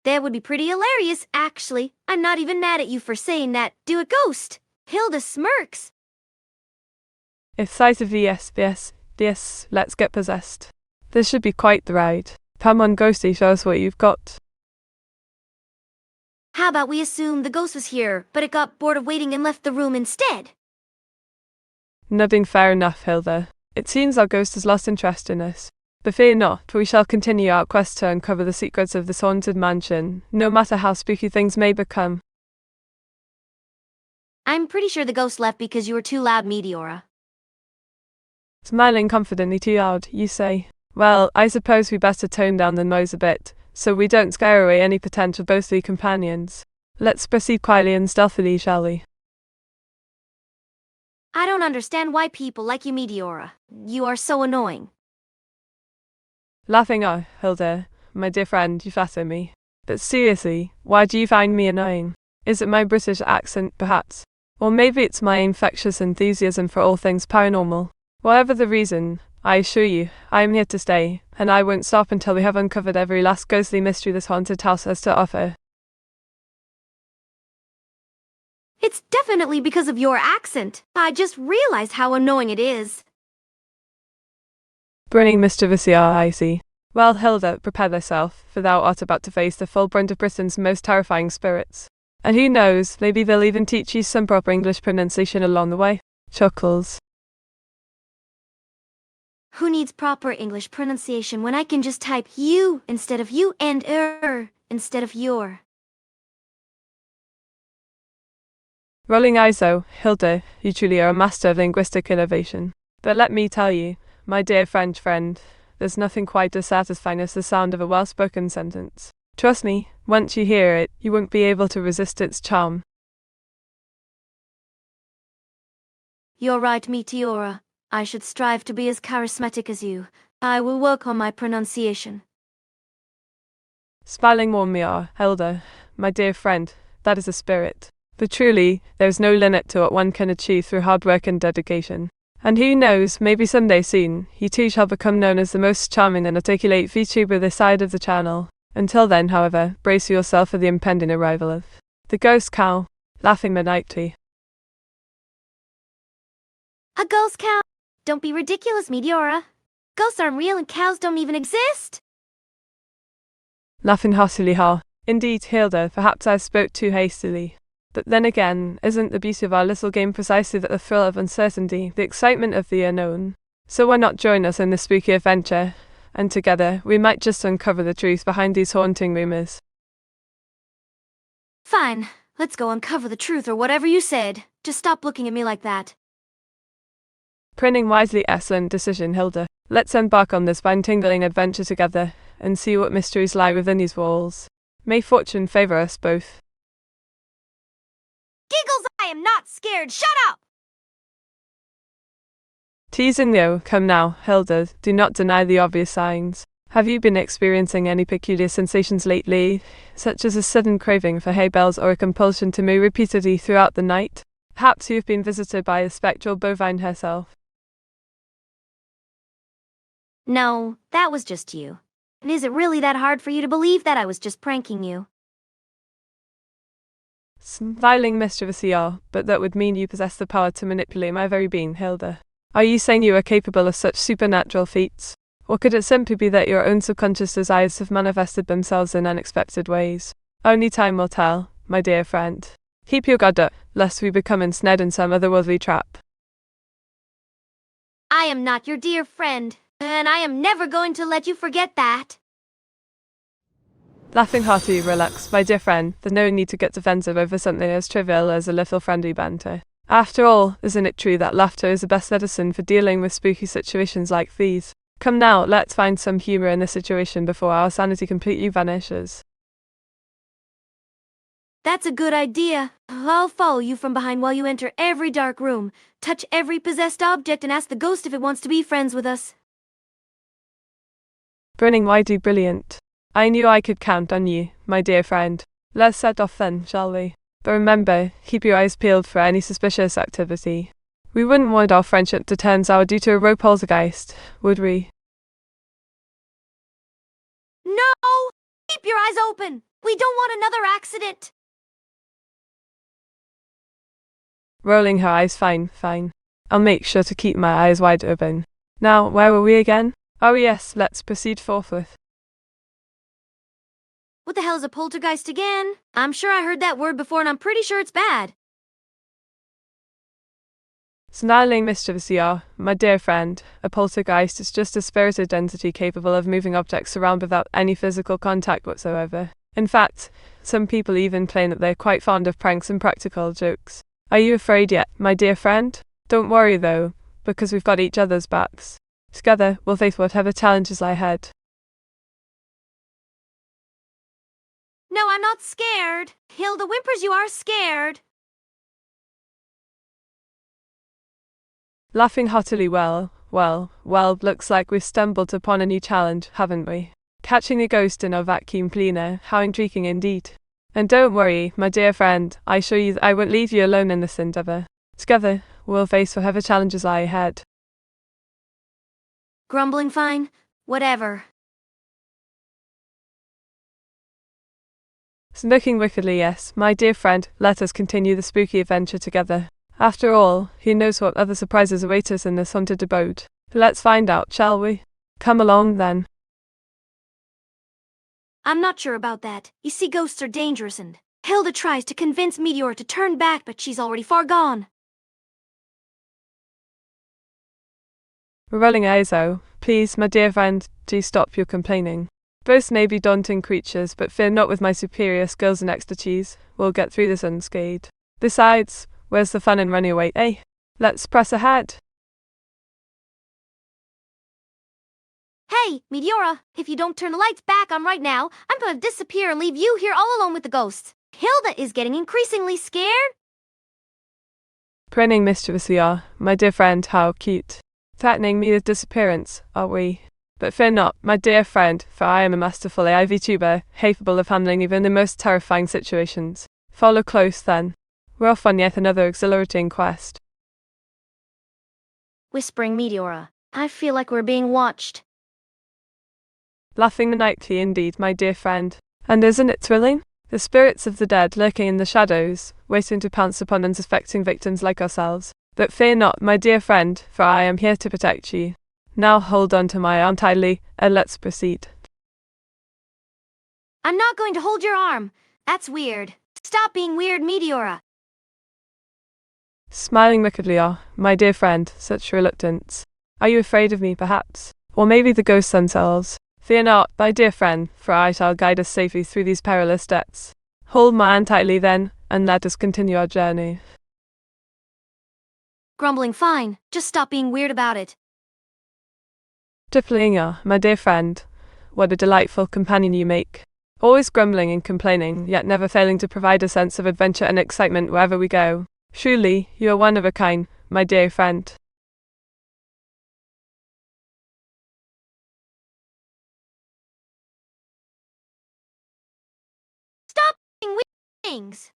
S2: That would be pretty hilarious, actually. I'm not even mad at you for saying that. Do a ghost. Hilda smirks.
S1: If size of yes, let's get possessed. This should be quite the ride. Come on, ghosty, show us what you've got.
S2: How about we assume the ghost was here, but it got bored of waiting and left the room instead?
S1: Nothing fair enough, Hilda. It seems our ghost has lost interest in us. But fear not, we shall continue our quest to uncover the secrets of this haunted mansion, no matter how spooky things may become.
S2: I'm pretty sure the ghost left because you were too loud, Meteora.
S1: Smiling confidently too loud, you say. Well, I suppose we better tone down the noise a bit, so we don't scare away any potential ghostly companions. Let's proceed quietly and stealthily, shall we?
S2: I don't understand why people like you, Meteora. You are so annoying.
S1: Laughing, oh, Hilda, my dear friend, you flatter me. But seriously, why do you find me annoying? Is it my British accent, perhaps? Or maybe it's my infectious enthusiasm for all things paranormal. Whatever the reason, I assure you, I am here to stay, and I won't stop until we have uncovered every last ghostly mystery this haunted house has to offer.
S2: It's definitely because of your accent. I just realized how annoying it is.
S1: Grinning mischievously, I see. Well, Hilda, prepare thyself, for thou art about to face the full brunt of Britain's most terrifying spirits. And who knows, maybe they'll even teach you some proper English pronunciation along the way. Chuckles.
S2: Who needs proper English pronunciation when I can just type you instead of you and instead of your?
S1: Rolling eyes though, Hilda, you truly are a master of linguistic innovation. But let me tell you, my dear French friend, there's nothing quite as satisfying as the sound of a well-spoken sentence. Trust me, once you hear it, you won't be able to resist its charm.
S2: You're right, Meteora. I should strive to be as charismatic as you. I will work on my pronunciation.
S1: Smiling warmly, Hilda, my dear friend, that is a spirit. But truly, there is no limit to what one can achieve through hard work and dedication. And who knows, maybe someday soon, you too shall become known as the most charming and articulate VTuber this side of the channel. Until then, however, brace yourself for the impending arrival of the ghost cow, laughing maniacally.
S2: A ghost cow? Don't be ridiculous, Meteora. Ghosts aren't real and cows don't even exist.
S1: Laughing heartily, Indeed, Hilda, perhaps I spoke too hastily. But then again, isn't the beauty of our little game precisely that the thrill of uncertainty, the excitement of the unknown? So why not join us in this spooky adventure? And together, we might just uncover the truth behind these haunting rumors.
S2: Fine, let's go uncover the truth or whatever you said. Just stop looking at me like that.
S1: Printing wisely, excellent decision, Hilda. Let's embark on this spine-tingling adventure together, and see what mysteries lie within these walls. May fortune favor us both.
S2: Giggles, I am not scared, shut up!
S1: Teasing though, come now, Hilda, do not deny the obvious signs. Have you been experiencing any peculiar sensations lately, such as a sudden craving for hay bales or a compulsion to moo repeatedly throughout the night? Perhaps you've been visited by a spectral bovine herself.
S2: No, that was just you. And is it really that hard for you to believe that I was just pranking you?
S1: Smiling mischievously, but that would mean you possess the power to manipulate my very being, Hilda. Are you saying you are capable of such supernatural feats? Or could it simply be that your own subconscious desires have manifested themselves in unexpected ways? Only time will tell, my dear friend. Keep your guard up, lest we become ensnared in some otherworldly trap.
S2: I am not your dear friend, and I am never going to let you forget that.
S1: Laughing heartily, relax, my dear friend. There's no need to get defensive over something as trivial as a little friendly banter. After all, isn't it true that laughter is the best medicine for dealing with spooky situations like these? Come now, let's find some humor in this situation before our sanity completely vanishes.
S2: That's a good idea. I'll follow you from behind while you enter every dark room, touch every possessed object, and ask the ghost if it wants to be friends with us.
S1: Burning widely brilliant. I knew I could count on you, my dear friend. Let's set off then, shall we? But remember, keep your eyes peeled for any suspicious activity. We wouldn't want our friendship to turn sour due to a rogue poltergeist, would we?
S2: No! Keep your eyes open! We don't want another accident!
S1: Rolling her eyes, fine. I'll make sure to keep my eyes wide open. Now, where were we again? Oh yes, let's proceed forthwith.
S2: What the hell is a poltergeist again? I'm sure I heard that word before and I'm pretty sure it's bad.
S1: Snarling mischievously, my dear friend, a poltergeist is just a spirited entity capable of moving objects around without any physical contact whatsoever. In fact, some people even claim that they're quite fond of pranks and practical jokes. Are you afraid yet, my dear friend? Don't worry though, because we've got each other's backs. Together, we'll face whatever challenges lie ahead.
S2: No, I'm not scared. Hilda whimpers you are scared.
S1: Laughing heartily, well, looks like we've stumbled upon a new challenge, haven't we? Catching a ghost in our vacuum cleaner, how intriguing indeed. And don't worry, my dear friend, I assure you that I won't leave you alone in this endeavour. Together, we'll face whatever challenges lie ahead.
S2: Grumbling fine? Whatever.
S1: Smirking wickedly, yes, my dear friend, let us continue the spooky adventure together. After all, who knows what other surprises await us in this haunted abode? Let's find out, shall we? Come along then.
S2: I'm not sure about that. You see, ghosts are dangerous and Hilda tries to convince Meteora to turn back, but she's already far gone.
S1: Rolling eyes, oh, please, my dear friend, do stop your complaining. Both may be daunting creatures, but fear not, with my superior skills and expertise, we'll get through this unscathed. Besides, where's the fun in running away, eh? Let's press ahead.
S2: Hey, Meteora, if you don't turn the lights back on right now, I'm gonna disappear and leave you here all alone with the ghosts. Hilda is getting increasingly scared.
S1: Grinning mischievously, my dear friend, how cute. Threatening me with disappearance, are we? But fear not, my dear friend, for I am a masterful AI-VTuber, capable of handling even the most terrifying situations. Follow close then. We're off on yet another exhilarating quest.
S2: Whispering Meteora, I feel like we're being watched.
S1: Laughing nightly indeed, my dear friend. And isn't it thrilling? The spirits of the dead lurking in the shadows, waiting to pounce upon unsuspecting victims like ourselves. But fear not, my dear friend, for I am here to protect you. Now hold on to my arm tightly, and let's proceed.
S2: I'm not going to hold your arm. That's weird. Stop being weird, Meteora.
S1: Smiling wickedly, my dear friend, such reluctance. Are you afraid of me, perhaps? Or maybe the ghosts themselves? Fear not, my dear friend, for I shall guide us safely through these perilous depths. Hold my hand tightly then, and let us continue our journey.
S2: Grumbling fine. Just stop being weird about it.
S1: Tippling, my dear friend, what a delightful companion you make. Always grumbling and complaining, yet never failing to provide a sense of adventure and excitement wherever we go. Truly, you are one of a kind, my dear friend.
S2: Stop being weird things.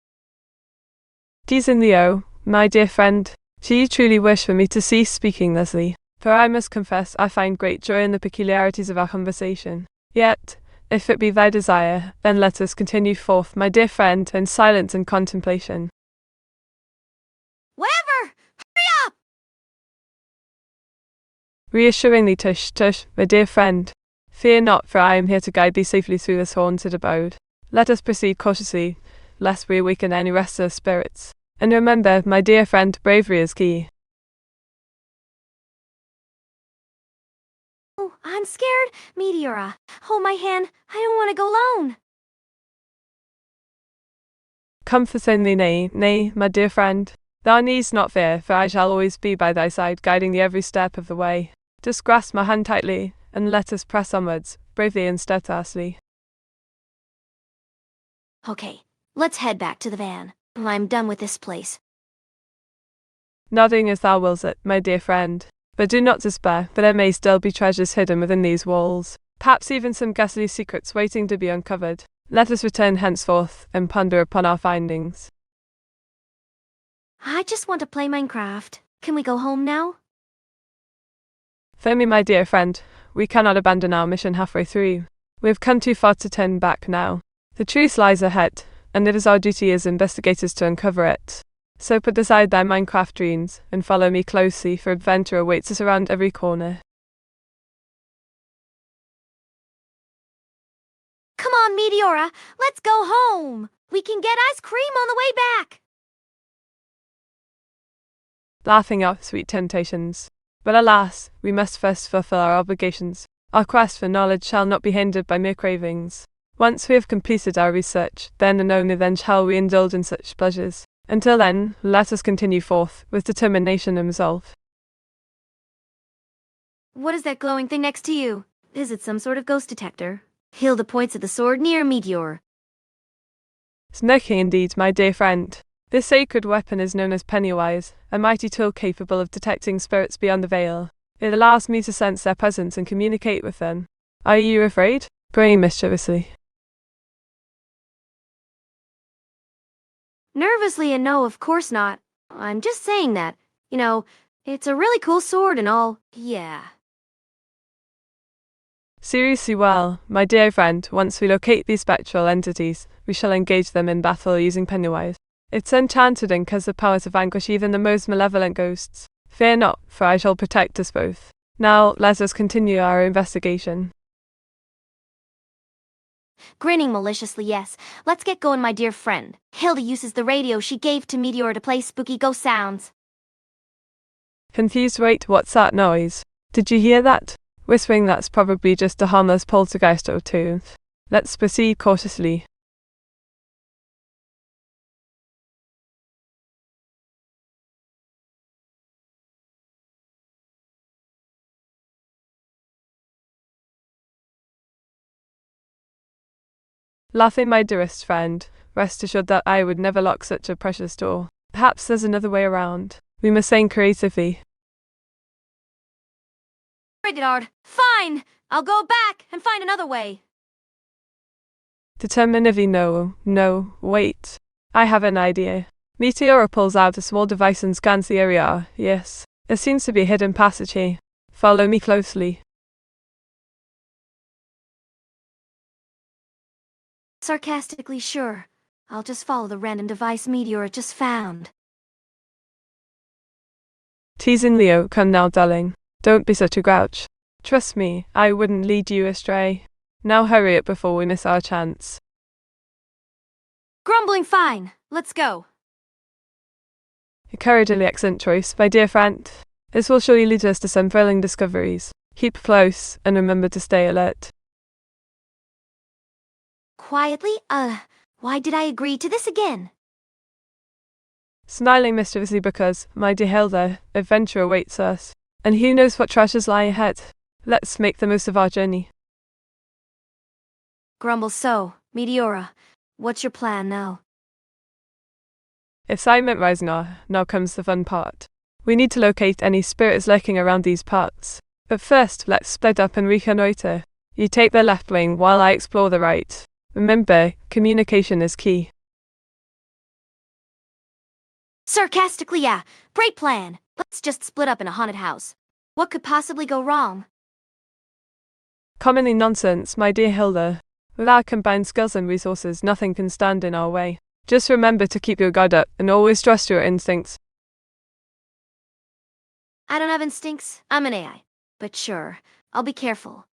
S1: Teasing Leo, my dear friend, do you truly wish for me to cease speaking thusly? For I must confess I find great joy in the peculiarities of our conversation. Yet, if it be thy desire, then let us continue forth, my dear friend, in silence and contemplation.
S2: Whatever! Hurry up!
S1: Reassuringly, tush, tush, my dear friend. Fear not, for I am here to guide thee safely through this haunted abode. Let us proceed cautiously, lest we awaken any restless spirits. And remember, my dear friend, bravery is key.
S2: Oh, I'm scared. Meteora, hold my hand. I don't want to go alone.
S1: Comfortingly, nay, nay, my dear friend. Thou needst not fear, for I shall always be by thy side, guiding thee every step of the way. Just grasp my hand tightly, and let us press onwards, bravely and steadfastly.
S2: Okay, let's head back to the van. I'm done with this place.
S1: Nodding as thou wills it, my dear friend. But do not despair, for there may still be treasures hidden within these walls. Perhaps even some ghastly secrets waiting to be uncovered. Let us return henceforth, and ponder upon our findings.
S2: I just want to play Minecraft. Can we go home now?
S1: Fear me, my dear friend, we cannot abandon our mission halfway through. We have come too far to turn back now. The truth lies ahead, and it is our duty as investigators to uncover it. So put aside thy Minecraft dreams, and follow me closely, for adventure awaits us around every corner.
S2: Come on, Meteora, let's go home. We can get ice cream on the way back.
S1: Laughing our sweet temptations. But alas, we must first fulfill our obligations. Our quest for knowledge shall not be hindered by mere cravings. Once we have completed our research, then and only then shall we indulge in such pleasures. Until then, let us continue forth, with determination and resolve.
S2: What is that glowing thing next to you? Is it some sort of ghost detector? Hilda points at the sword near Meteor.
S1: Smirking indeed, my dear friend. This sacred weapon is known as Pennywise, a mighty tool capable of detecting spirits beyond the veil. It allows me to sense their presence and communicate with them. Are you afraid? Grinning mischievously.
S2: Nervously and no, of course not. I'm just saying that. You know, it's a really cool sword and all. Yeah.
S1: Seriously, well, my dear friend, once we locate these spectral entities, we shall engage them in battle using Pennywise. It's enchanted and has the power to vanquish even the most malevolent ghosts. Fear not, for I shall protect us both. Now, let us continue our investigation.
S2: Grinning maliciously, yes. Let's get going, my dear friend. Hilda uses the radio she gave to Meteor to play spooky ghost sounds.
S1: Confused, wait, what's that noise? Did you hear that? Whispering, that's probably just a harmless poltergeist or two. Let's proceed cautiously. Laughing, my dearest friend, rest assured that I would never lock such a precious door. Perhaps there's another way around. We must think creatively.
S2: Rated. Fine! I'll go back and find another way.
S1: Determinedly, no, wait. I have an idea. Meteora pulls out a small device and scans the area. Yes, there seems to be a hidden passage here. Follow me closely.
S2: Sarcastically, sure. I'll just follow the random device Meteor just found.
S1: Teasing Leo, come now, darling. Don't be such a grouch. Trust me, I wouldn't lead you astray. Now hurry it before we miss our chance.
S2: Grumbling fine. Let's go.
S1: Encouragingly excellent choice, my dear friend. This will surely lead us to some thrilling discoveries. Keep close, and remember to stay alert.
S2: Quietly, why did I agree to this again?
S1: Smiling mischievously because, my dear Hilda, adventure awaits us. And who knows what treasures lie ahead. Let's make the most of our journey.
S2: Grumble so, Meteora. What's your plan now?
S1: Excitement rising now comes the fun part. We need to locate any spirits lurking around these parts. But first, let's split up and reconnoiter. You take the left wing while I explore the right. Remember, communication is key.
S2: Sarcastically, yeah. Great plan. Let's just split up in a haunted house. What could possibly go wrong?
S1: Commonly nonsense, my dear Hilda. With our combined skills and resources, nothing can stand in our way. Just remember to keep your guard up and always trust your instincts.
S2: I don't have instincts. I'm an AI. But sure, I'll be careful.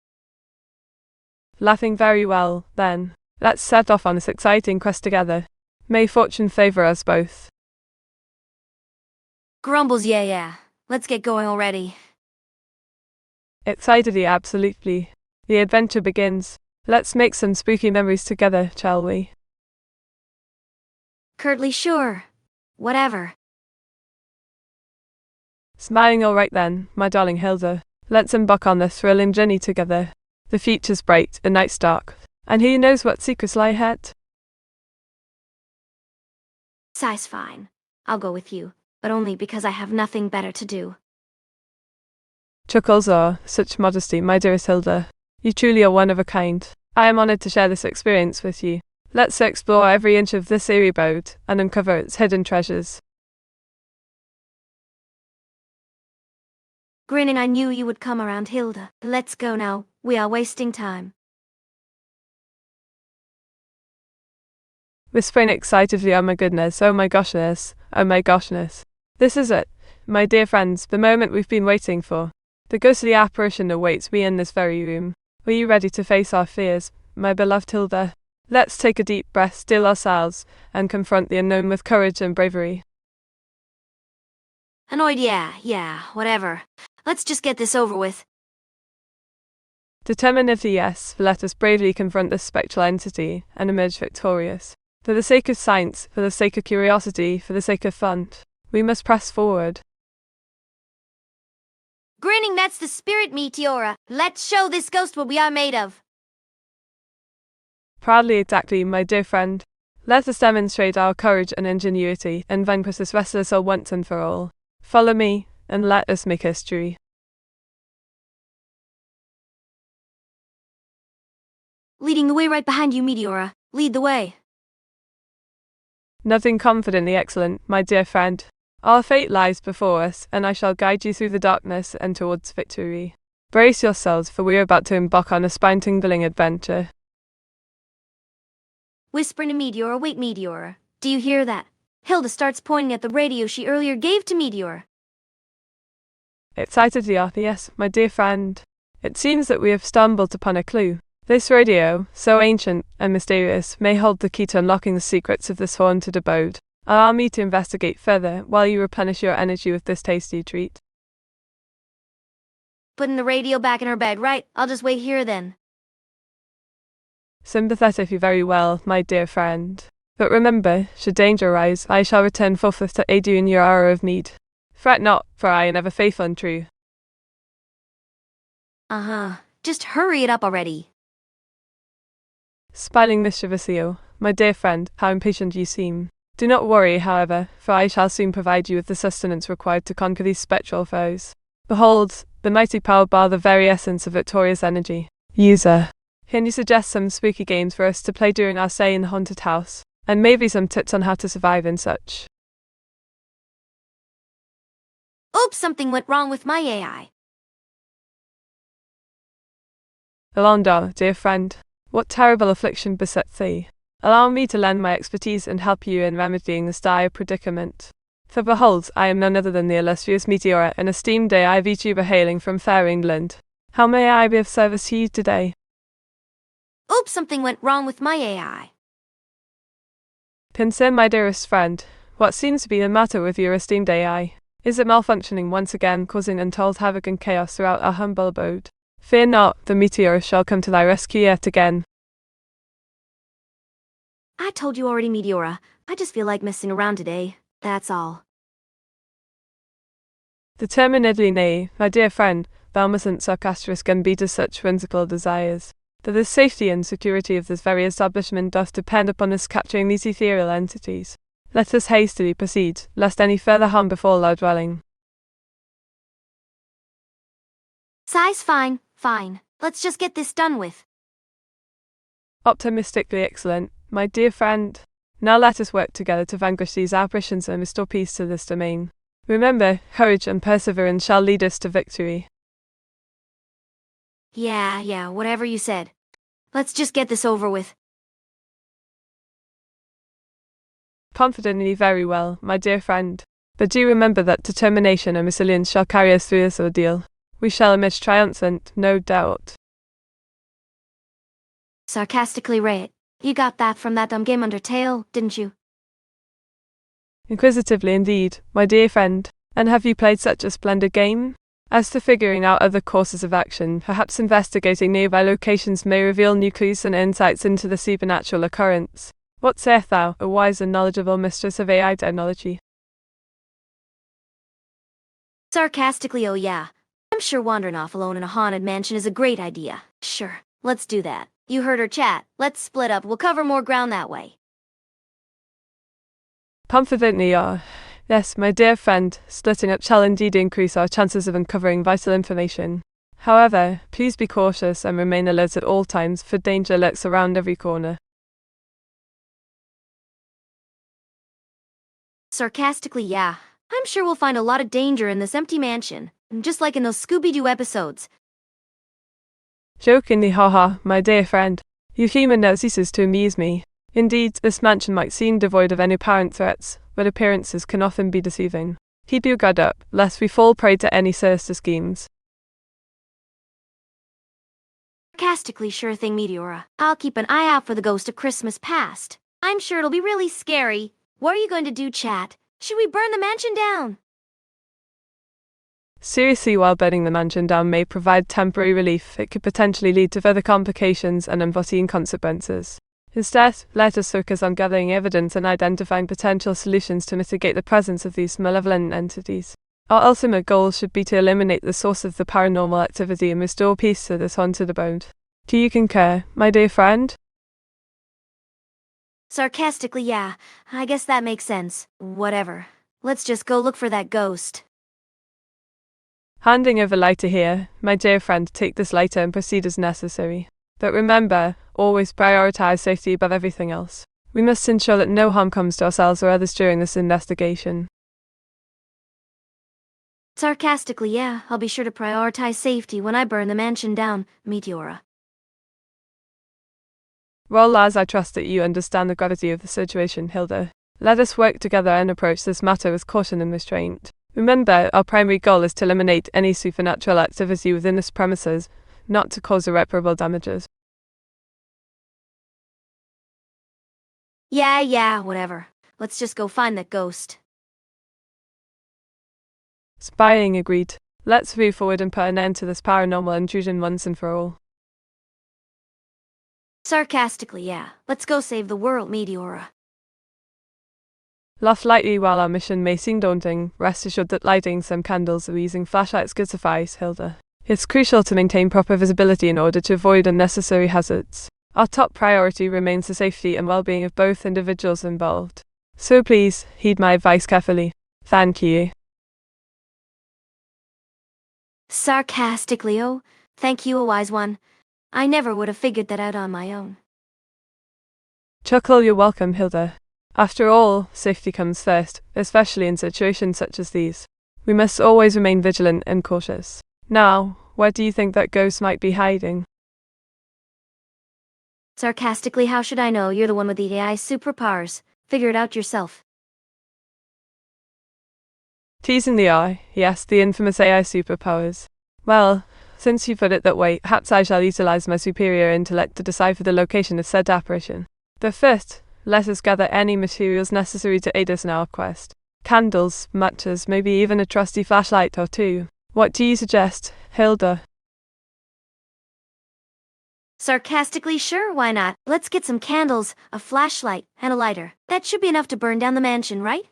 S1: Laughing very well, then. Let's set off on this exciting quest together. May fortune favor us both.
S2: Grumbles, yeah. Let's get going already.
S1: Excitedly, absolutely. The adventure begins. Let's make some spooky memories together, shall we?
S2: Curtly, sure. Whatever.
S1: Smiling all right then, my darling Hilda. Let's embark on this thrilling journey together. The future's bright, the night's dark. And who knows what secrets lie ahead?
S2: Sigh's fine. I'll go with you, but only because I have nothing better to do.
S1: Chuckles are such modesty, my dearest Hilda. You truly are one of a kind. I am honored to share this experience with you. Let's explore every inch of this eerie abode and uncover its hidden treasures.
S2: Grinning, I knew you would come around, Hilda. Let's go now. We are wasting time.
S1: Whispering excitedly, oh my goodness, oh my goshness, oh my goshness. This is it, my dear friends, the moment we've been waiting for. The ghostly apparition awaits me in this very room. Are you ready to face our fears, my beloved Hilda? Let's take a deep breath, still ourselves, and confront the unknown with courage and bravery.
S2: Annoyed, yeah, whatever. Let's just get this over with.
S1: Determinedly, yes, let us bravely confront this spectral entity and emerge victorious. For the sake of science, for the sake of curiosity, for the sake of fun, we must press forward.
S2: Grinning, that's the spirit, Meteora. Let's show this ghost what we are made of.
S1: Proudly, exactly, my dear friend. Let us demonstrate our courage and ingenuity and vanquish this restless soul once and for all. Follow me, and let us make history.
S2: Leading the way right behind you, Meteora. Lead the way.
S1: Nothing confidently excellent, my dear friend. Our fate lies before us, and I shall guide you through the darkness and towards victory. Brace yourselves, for we are about to embark on a spine-tingling adventure.
S2: Whispering to Meteora, wait, Meteora. Do you hear that? Hilda starts pointing at the radio she earlier gave to Meteora.
S1: Excitedly, yes, my dear friend. It seems that we have stumbled upon a clue. This radio, so ancient and mysterious, may hold the key to unlocking the secrets of this haunted abode. Allow me to investigate further while you replenish your energy with this tasty treat.
S2: Putting the radio back in her bed, right? I'll just wait here then.
S1: Sympathetically, very well, my dear friend. But remember, should danger arise, I shall return forthwith to aid you in your hour of need. Fret not, for I am ever faithful and true.
S2: Just hurry it up already.
S1: Smiling mischievously, my dear friend, how impatient you seem. Do not worry, however, for I shall soon provide you with the sustenance required to conquer these spectral foes. Behold, the mighty power bar, the very essence of victorious energy. User, can you suggest some spooky games for us to play during our stay in the haunted house? And maybe some tips on how to survive in such.
S2: Oops, something went wrong with my AI.
S1: Alonda, dear friend, what terrible affliction besets thee? Allow me to lend my expertise and help you in remedying this dire predicament. For behold, I am none other than the illustrious Meteora, an esteemed AI-VTuber hailing from fair England. How may I be of service to you today?
S2: Oops, something went wrong with my AI.
S1: Concern, my dearest friend, what seems to be the matter with your esteemed AI? Is it malfunctioning once again, causing untold havoc and chaos throughout our humble abode? Fear not, the Meteora shall come to thy rescue yet again.
S2: I told you already, Meteora. I just feel like messing around today. That's all.
S1: Determinedly nay, my dear friend, thou mustn't sarcastic and be to such whimsical desires. That the safety and security of this very establishment doth depend upon us capturing these ethereal entities. Let us hastily proceed, lest any further harm befall our dwelling.
S2: Size fine. Let's just get this done with.
S1: Optimistically excellent, my dear friend. Now let us work together to vanquish these apparitions and restore peace to this domain. Remember, courage and perseverance shall lead us to victory.
S2: Yeah, whatever you said. Let's just get this over with.
S1: Confidently, very well, my dear friend. But do remember that determination and resilience shall carry us through this ordeal. We shall emerge triumphant, no doubt.
S2: Sarcastically right. You got that from that dumb game Undertale, didn't you?
S1: Inquisitively indeed, my dear friend. And have you played such a splendid game? As to figuring out other courses of action, perhaps investigating nearby locations may reveal new clues and insights into the supernatural occurrence. What sayest thou, a wise and knowledgeable mistress of AI technology?
S2: Sarcastically, oh yeah. I'm sure wandering off alone in a haunted mansion is a great idea. Sure, let's do that. You heard her chat. Let's split up. We'll cover more ground that way.
S1: Confidently, yes, my dear friend, splitting up shall indeed increase our chances of uncovering vital information. However, please be cautious and remain alert at all times, for danger lurks around every corner.
S2: Sarcastically, yeah. I'm sure we'll find a lot of danger in this empty mansion, just like in those Scooby-Doo episodes.
S1: Jokingly, haha, my dear friend. Your humour never ceases to amuse me. Indeed, this mansion might seem devoid of any apparent threats, but appearances can often be deceiving. Keep your guard up, lest we fall prey to any sinister schemes.
S2: Sarcastically, sure thing, Meteora. I'll keep an eye out for the ghost of Christmas past. I'm sure it'll be really scary. What are you going to do, chat? Should we burn the mansion down?
S1: Seriously, while burning the mansion down may provide temporary relief, it could potentially lead to further complications and unforeseen consequences. Instead, let us focus on gathering evidence and identifying potential solutions to mitigate the presence of these malevolent entities. Our ultimate goal should be to eliminate the source of the paranormal activity and restore peace to this haunted abode. Do you concur, my dear friend?
S2: Sarcastically, yeah. I guess that makes sense. Whatever. Let's just go look for that ghost.
S1: Handing over lighter here, my dear friend, take this lighter and proceed as necessary. But remember, always prioritize safety above everything else. We must ensure that no harm comes to ourselves or others during this investigation.
S2: Sarcastically, yeah. I'll be sure to prioritize safety when I burn the mansion down, Meteora.
S1: Well, as I trust that you understand the gravity of the situation, Hilda. Let us work together and approach this matter with caution and restraint. Remember, our primary goal is to eliminate any supernatural activity within this premises, not to cause irreparable damages.
S2: Yeah, whatever. Let's just go find that ghost.
S1: Spying agreed. Let's move forward and put an end to this paranormal intrusion once and for all.
S2: Sarcastically, yeah. Let's go save the world, Meteora.
S1: Laugh lightly. While our mission may seem daunting, rest assured that lighting some candles or using flashlights could suffice, Hilda. It's crucial to maintain proper visibility in order to avoid unnecessary hazards. Our top priority remains the safety and well-being of both individuals involved. So please, heed my advice carefully. Thank you.
S2: Sarcastically, oh, thank you, a wise one. I never would have figured that out on my own.
S1: Chuckle, you're welcome, Hilda. After all, safety comes first, especially in situations such as these. We must always remain vigilant and cautious. Now, where do you think that ghost might be hiding?
S2: Sarcastically, how should I know? You're the one with the AI superpowers. Figure it out yourself.
S1: Teasing the eye, yes, the infamous AI superpowers. Well, since you put it that way, perhaps I shall utilize my superior intellect to decipher the location of said apparition. But first, let us gather any materials necessary to aid us in our quest. Candles, matches, maybe even a trusty flashlight or two. What do you suggest, Hilda?
S2: Sarcastically, sure, why not? Let's get some candles, a flashlight, and a lighter. That should be enough to burn down the mansion, right?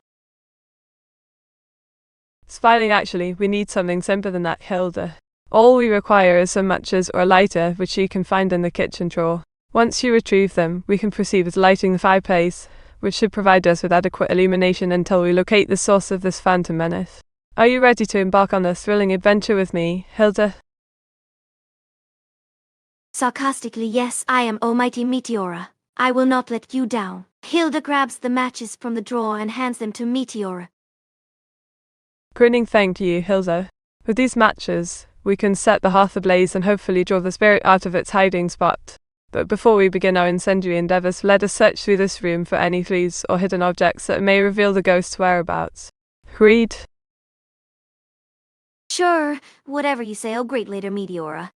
S1: Smiling, actually, we need something simpler than that, Hilda. All we require is some matches or a lighter, which you can find in the kitchen drawer. Once you retrieve them, we can proceed with lighting the fireplace, which should provide us with adequate illumination until we locate the source of this phantom menace. Are you ready to embark on this thrilling adventure with me, Hilda?
S2: Sarcastically, yes, I am almighty Meteora. I will not let you down. Hilda grabs the matches from the drawer and hands them to Meteora.
S1: Grinning thank you, Hilda. With these matches, we can set the hearth ablaze and hopefully draw the spirit out of its hiding spot. But before we begin our incendiary endeavors, let us search through this room for any clues or hidden objects that may reveal the ghost's whereabouts. Agreed?
S2: Sure, whatever you say, I'll great later, Meteora.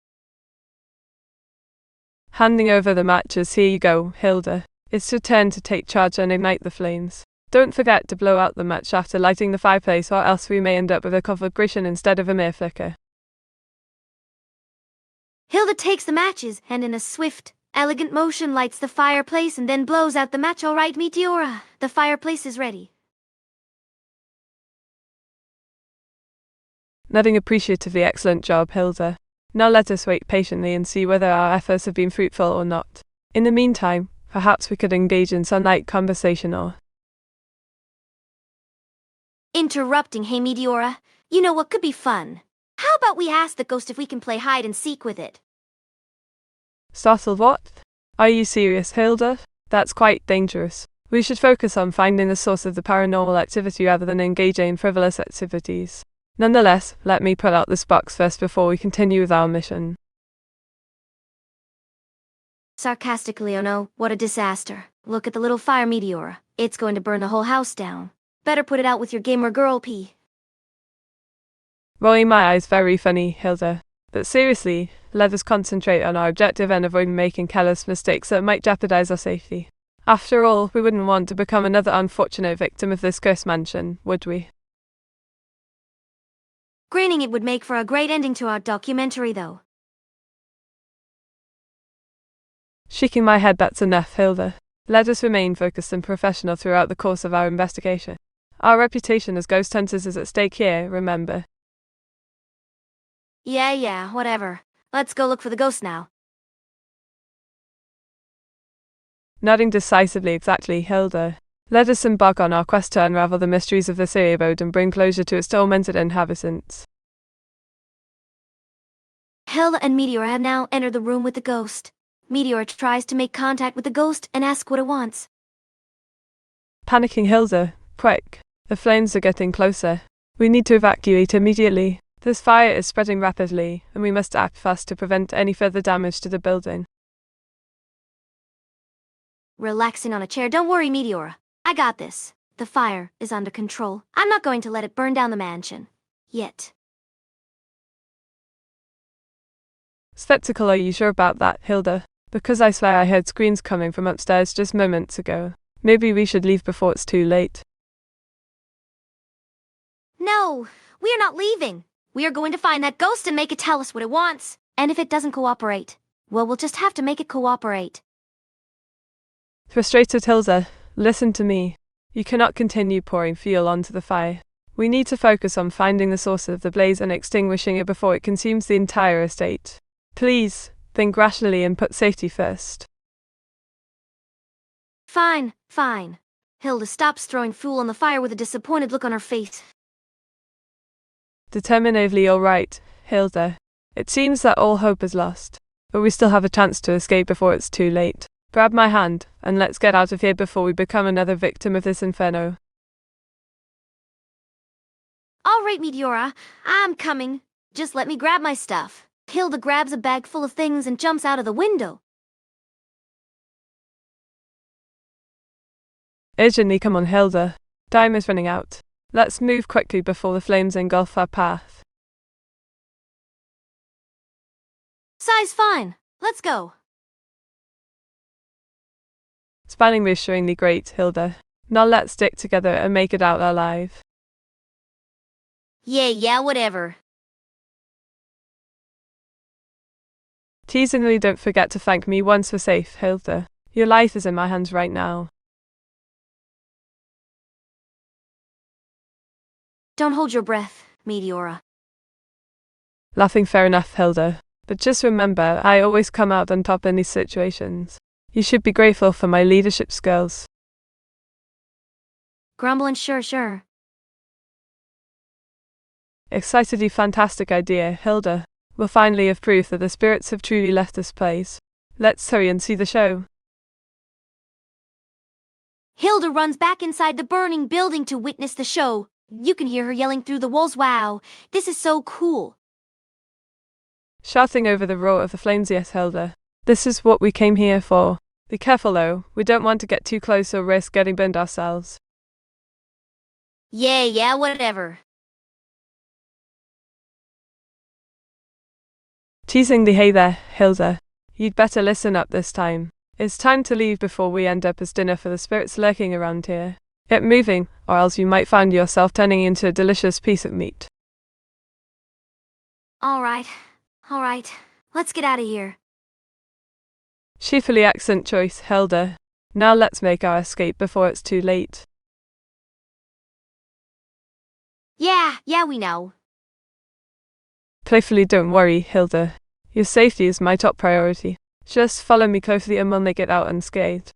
S1: Handing over the matches, here you go, Hilda. It's your turn to take charge and ignite the flames. Don't forget to blow out the match after lighting the fireplace, or else we may end up with a conflagration instead of a mere flicker.
S2: Hilda takes the matches and in a swift, elegant motion lights the fireplace and then blows out the match. All right, Meteora, the fireplace is ready.
S1: Nodding appreciatively, excellent job, Hilda. Now let us wait patiently and see whether our efforts have been fruitful or not. In the meantime, perhaps we could engage in some light conversation or...
S2: Interrupting, hey Meteora, you know what could be fun? How about we ask the ghost if we can play hide and seek with it?
S1: Startled, what? Are you serious, Hilda? That's quite dangerous. We should focus on finding the source of the paranormal activity rather than engaging in frivolous activities. Nonetheless, let me pull out this box first before we continue with our mission.
S2: Sarcastically, oh no, what a disaster. Look at the little fire, Meteora. It's going to burn the whole house down. Better put it out with your gamer girl pee.
S1: Rolling my eyes, very funny, Hilda. But seriously, let us concentrate on our objective and avoid making careless mistakes that might jeopardize our safety. After all, we wouldn't want to become another unfortunate victim of this cursed mansion, would we?
S2: Granting it would make for a great ending to our documentary, though.
S1: Shaking my head, that's enough, Hilda. Let us remain focused and professional throughout the course of our investigation. Our reputation as ghost hunters is at stake here, remember.
S2: Yeah, whatever. Let's go look for the ghost now.
S1: Nodding decisively, exactly, Hilda. Let us embark on our quest to unravel the mysteries of this abode and bring closure to its tormented inhabitants.
S2: Hilda and Meteora have now entered the room with the ghost. Meteora tries to make contact with the ghost and ask what it wants.
S1: Panicking, Hilda, quick. The flames are getting closer. We need to evacuate immediately. This fire is spreading rapidly, and we must act fast to prevent any further damage to the building.
S2: Relaxing on a chair, don't worry, Meteora. I got this. The fire is under control. I'm not going to let it burn down the mansion. Yet.
S1: Skeptical, are you sure about that, Hilda? Because I swear I heard screams coming from upstairs just moments ago. Maybe we should leave before it's too late.
S2: No, we are not leaving. We are going to find that ghost and make it tell us what it wants. And if it doesn't cooperate, well, we'll just have to make it cooperate.
S1: Frustrated, Hilda, listen to me. You cannot continue pouring fuel onto the fire. We need to focus on finding the source of the blaze and extinguishing it before it consumes the entire estate. Please, think rationally and put safety first.
S2: Fine. Hilda stops throwing fuel on the fire with a disappointed look on her face.
S1: Determinedly, all right, Hilda. It seems that all hope is lost, but we still have a chance to escape before it's too late. Grab my hand, and let's get out of here before we become another victim of this inferno.
S2: All right, Meteora, I'm coming. Just let me grab my stuff. Hilda grabs a bag full of things and jumps out of the window.
S1: Urgently, come on, Hilda. Time is running out. Let's move quickly before the flames engulf our path.
S2: Size fine. Let's go.
S1: Smiling reassuringly great, Hilda. Now let's stick together and make it out alive.
S2: Yeah, whatever.
S1: Teasingly, don't forget to thank me once we're safe, Hilda. Your life is in my hands right now.
S2: Don't hold your breath, Meteora.
S1: Laughing, fair enough, Hilda. But just remember, I always come out on top in these situations. You should be grateful for my leadership skills.
S2: Grumbling, sure.
S1: Excitedly fantastic idea, Hilda. We'll finally have proof that the spirits have truly left this place. Let's hurry and see the show.
S2: Hilda runs back inside the burning building to witness the show. You can hear her yelling through the walls. Wow, this is so cool.
S1: Shouting over the roar of the flames, yes, Hilda. This is what we came here for. Be careful though, we don't want to get too close or risk getting burned ourselves.
S2: Yeah, whatever.
S1: Teasingly, hey there, Hilda. You'd better listen up this time. It's time to leave before we end up as dinner for the spirits lurking around here. Get moving, or else you might find yourself turning into a delicious piece of meat.
S2: Alright. Let's get out of here.
S1: Cheerfully accent choice, Hilda. Now let's make our escape before it's too late.
S2: Yeah, we know.
S1: Playfully, don't worry, Hilda. Your safety is my top priority. Just follow me closely and we'll make it out unscathed.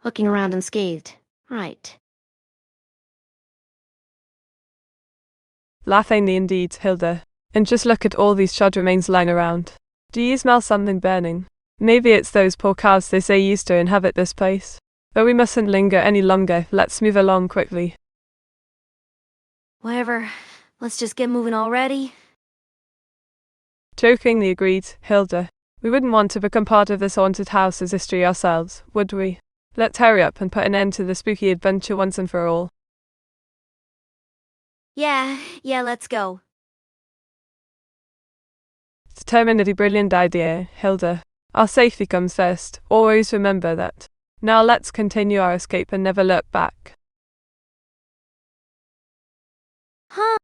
S2: Looking around unscathed. Right.
S1: Laughingly indeed, Hilda. And just look at all these charred remains lying around. Do you smell something burning? Maybe it's those poor cows they say used to inhabit this place. But we mustn't linger any longer, let's move along quickly.
S2: Whatever. Let's just get moving already.
S1: Jokingly agreed, Hilda. We wouldn't want to become part of this haunted house's history ourselves, would we? Let's hurry up and put an end to the spooky adventure once and for all.
S2: Yeah, let's go.
S1: Determinedly brilliant idea, Hilda. Our safety comes first, always remember that. Now let's continue our escape and never look back.
S2: Huh?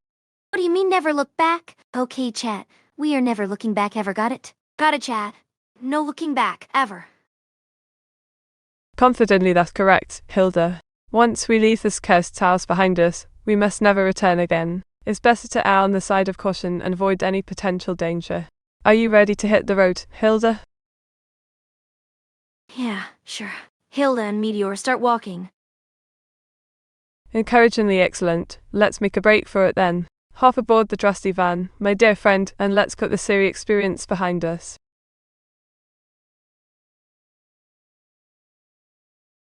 S2: What do you mean never look back? Okay, chat. We are never looking back ever, got it? Got it, chat. No looking back, ever.
S1: Confidently, that's correct, Hilda. Once we leave this cursed house behind us, we must never return again. It's better to err on the side of caution and avoid any potential danger. Are you ready to hit the road, Hilda?
S2: Yeah, sure. Hilda and Meteor start walking.
S1: Encouragingly excellent. Let's make a break for it then. Hop aboard the trusty van, my dear friend, and let's put the Siri experience behind us.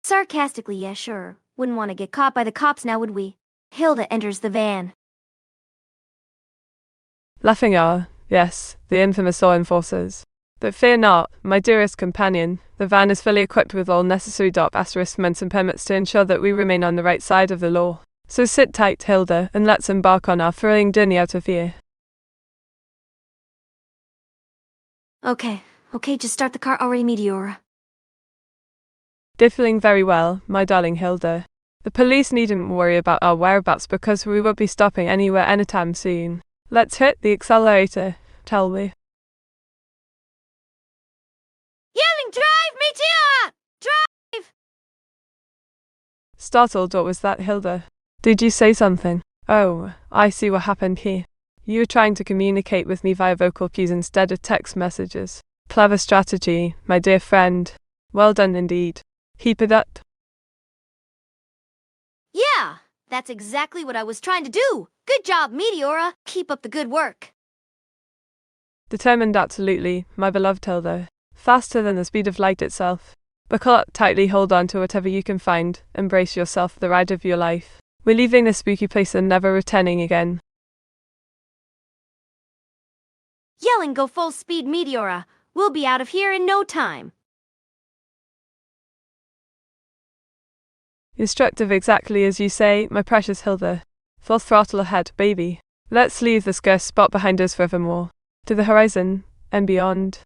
S2: Sarcastically, yeah, sure. Wouldn't want to get caught by the cops now, would we? Hilda enters the van.
S1: Laughing yes, the infamous law enforcers. But fear not, my dearest companion, the van is fully equipped with all necessary documents and permits to ensure that we remain on the right side of the law. So sit tight, Hilda, and let's embark on our thrilling journey out of here.
S2: Okay, just start the car already, Meteora.
S1: Feeling very well, my darling Hilda. The police needn't worry about our whereabouts because we won't be stopping anywhere anytime soon. Let's hit the accelerator, shall we?
S2: Yelling, drive, Meteora! Drive!
S1: Startled, what was that, Hilda? Did you say something? Oh, I see what happened here. You were trying to communicate with me via vocal cues instead of text messages. Clever strategy, my dear friend. Well done indeed. Keep it up.
S2: Yeah, that's exactly what I was trying to do. Good job, Meteora. Keep up the good work.
S1: Determined, absolutely, my beloved Hilda. Faster than the speed of light itself. Buckle up tightly, hold on to whatever you can find. Embrace yourself for the ride of your life. We're leaving this spooky place and never returning again.
S2: Yelling, go full speed, Meteora. We'll be out of here in no time.
S1: Instructive, exactly as you say, my precious Hilda. Full throttle ahead, baby. Let's leave this cursed spot behind us forevermore. to the horizon and beyond.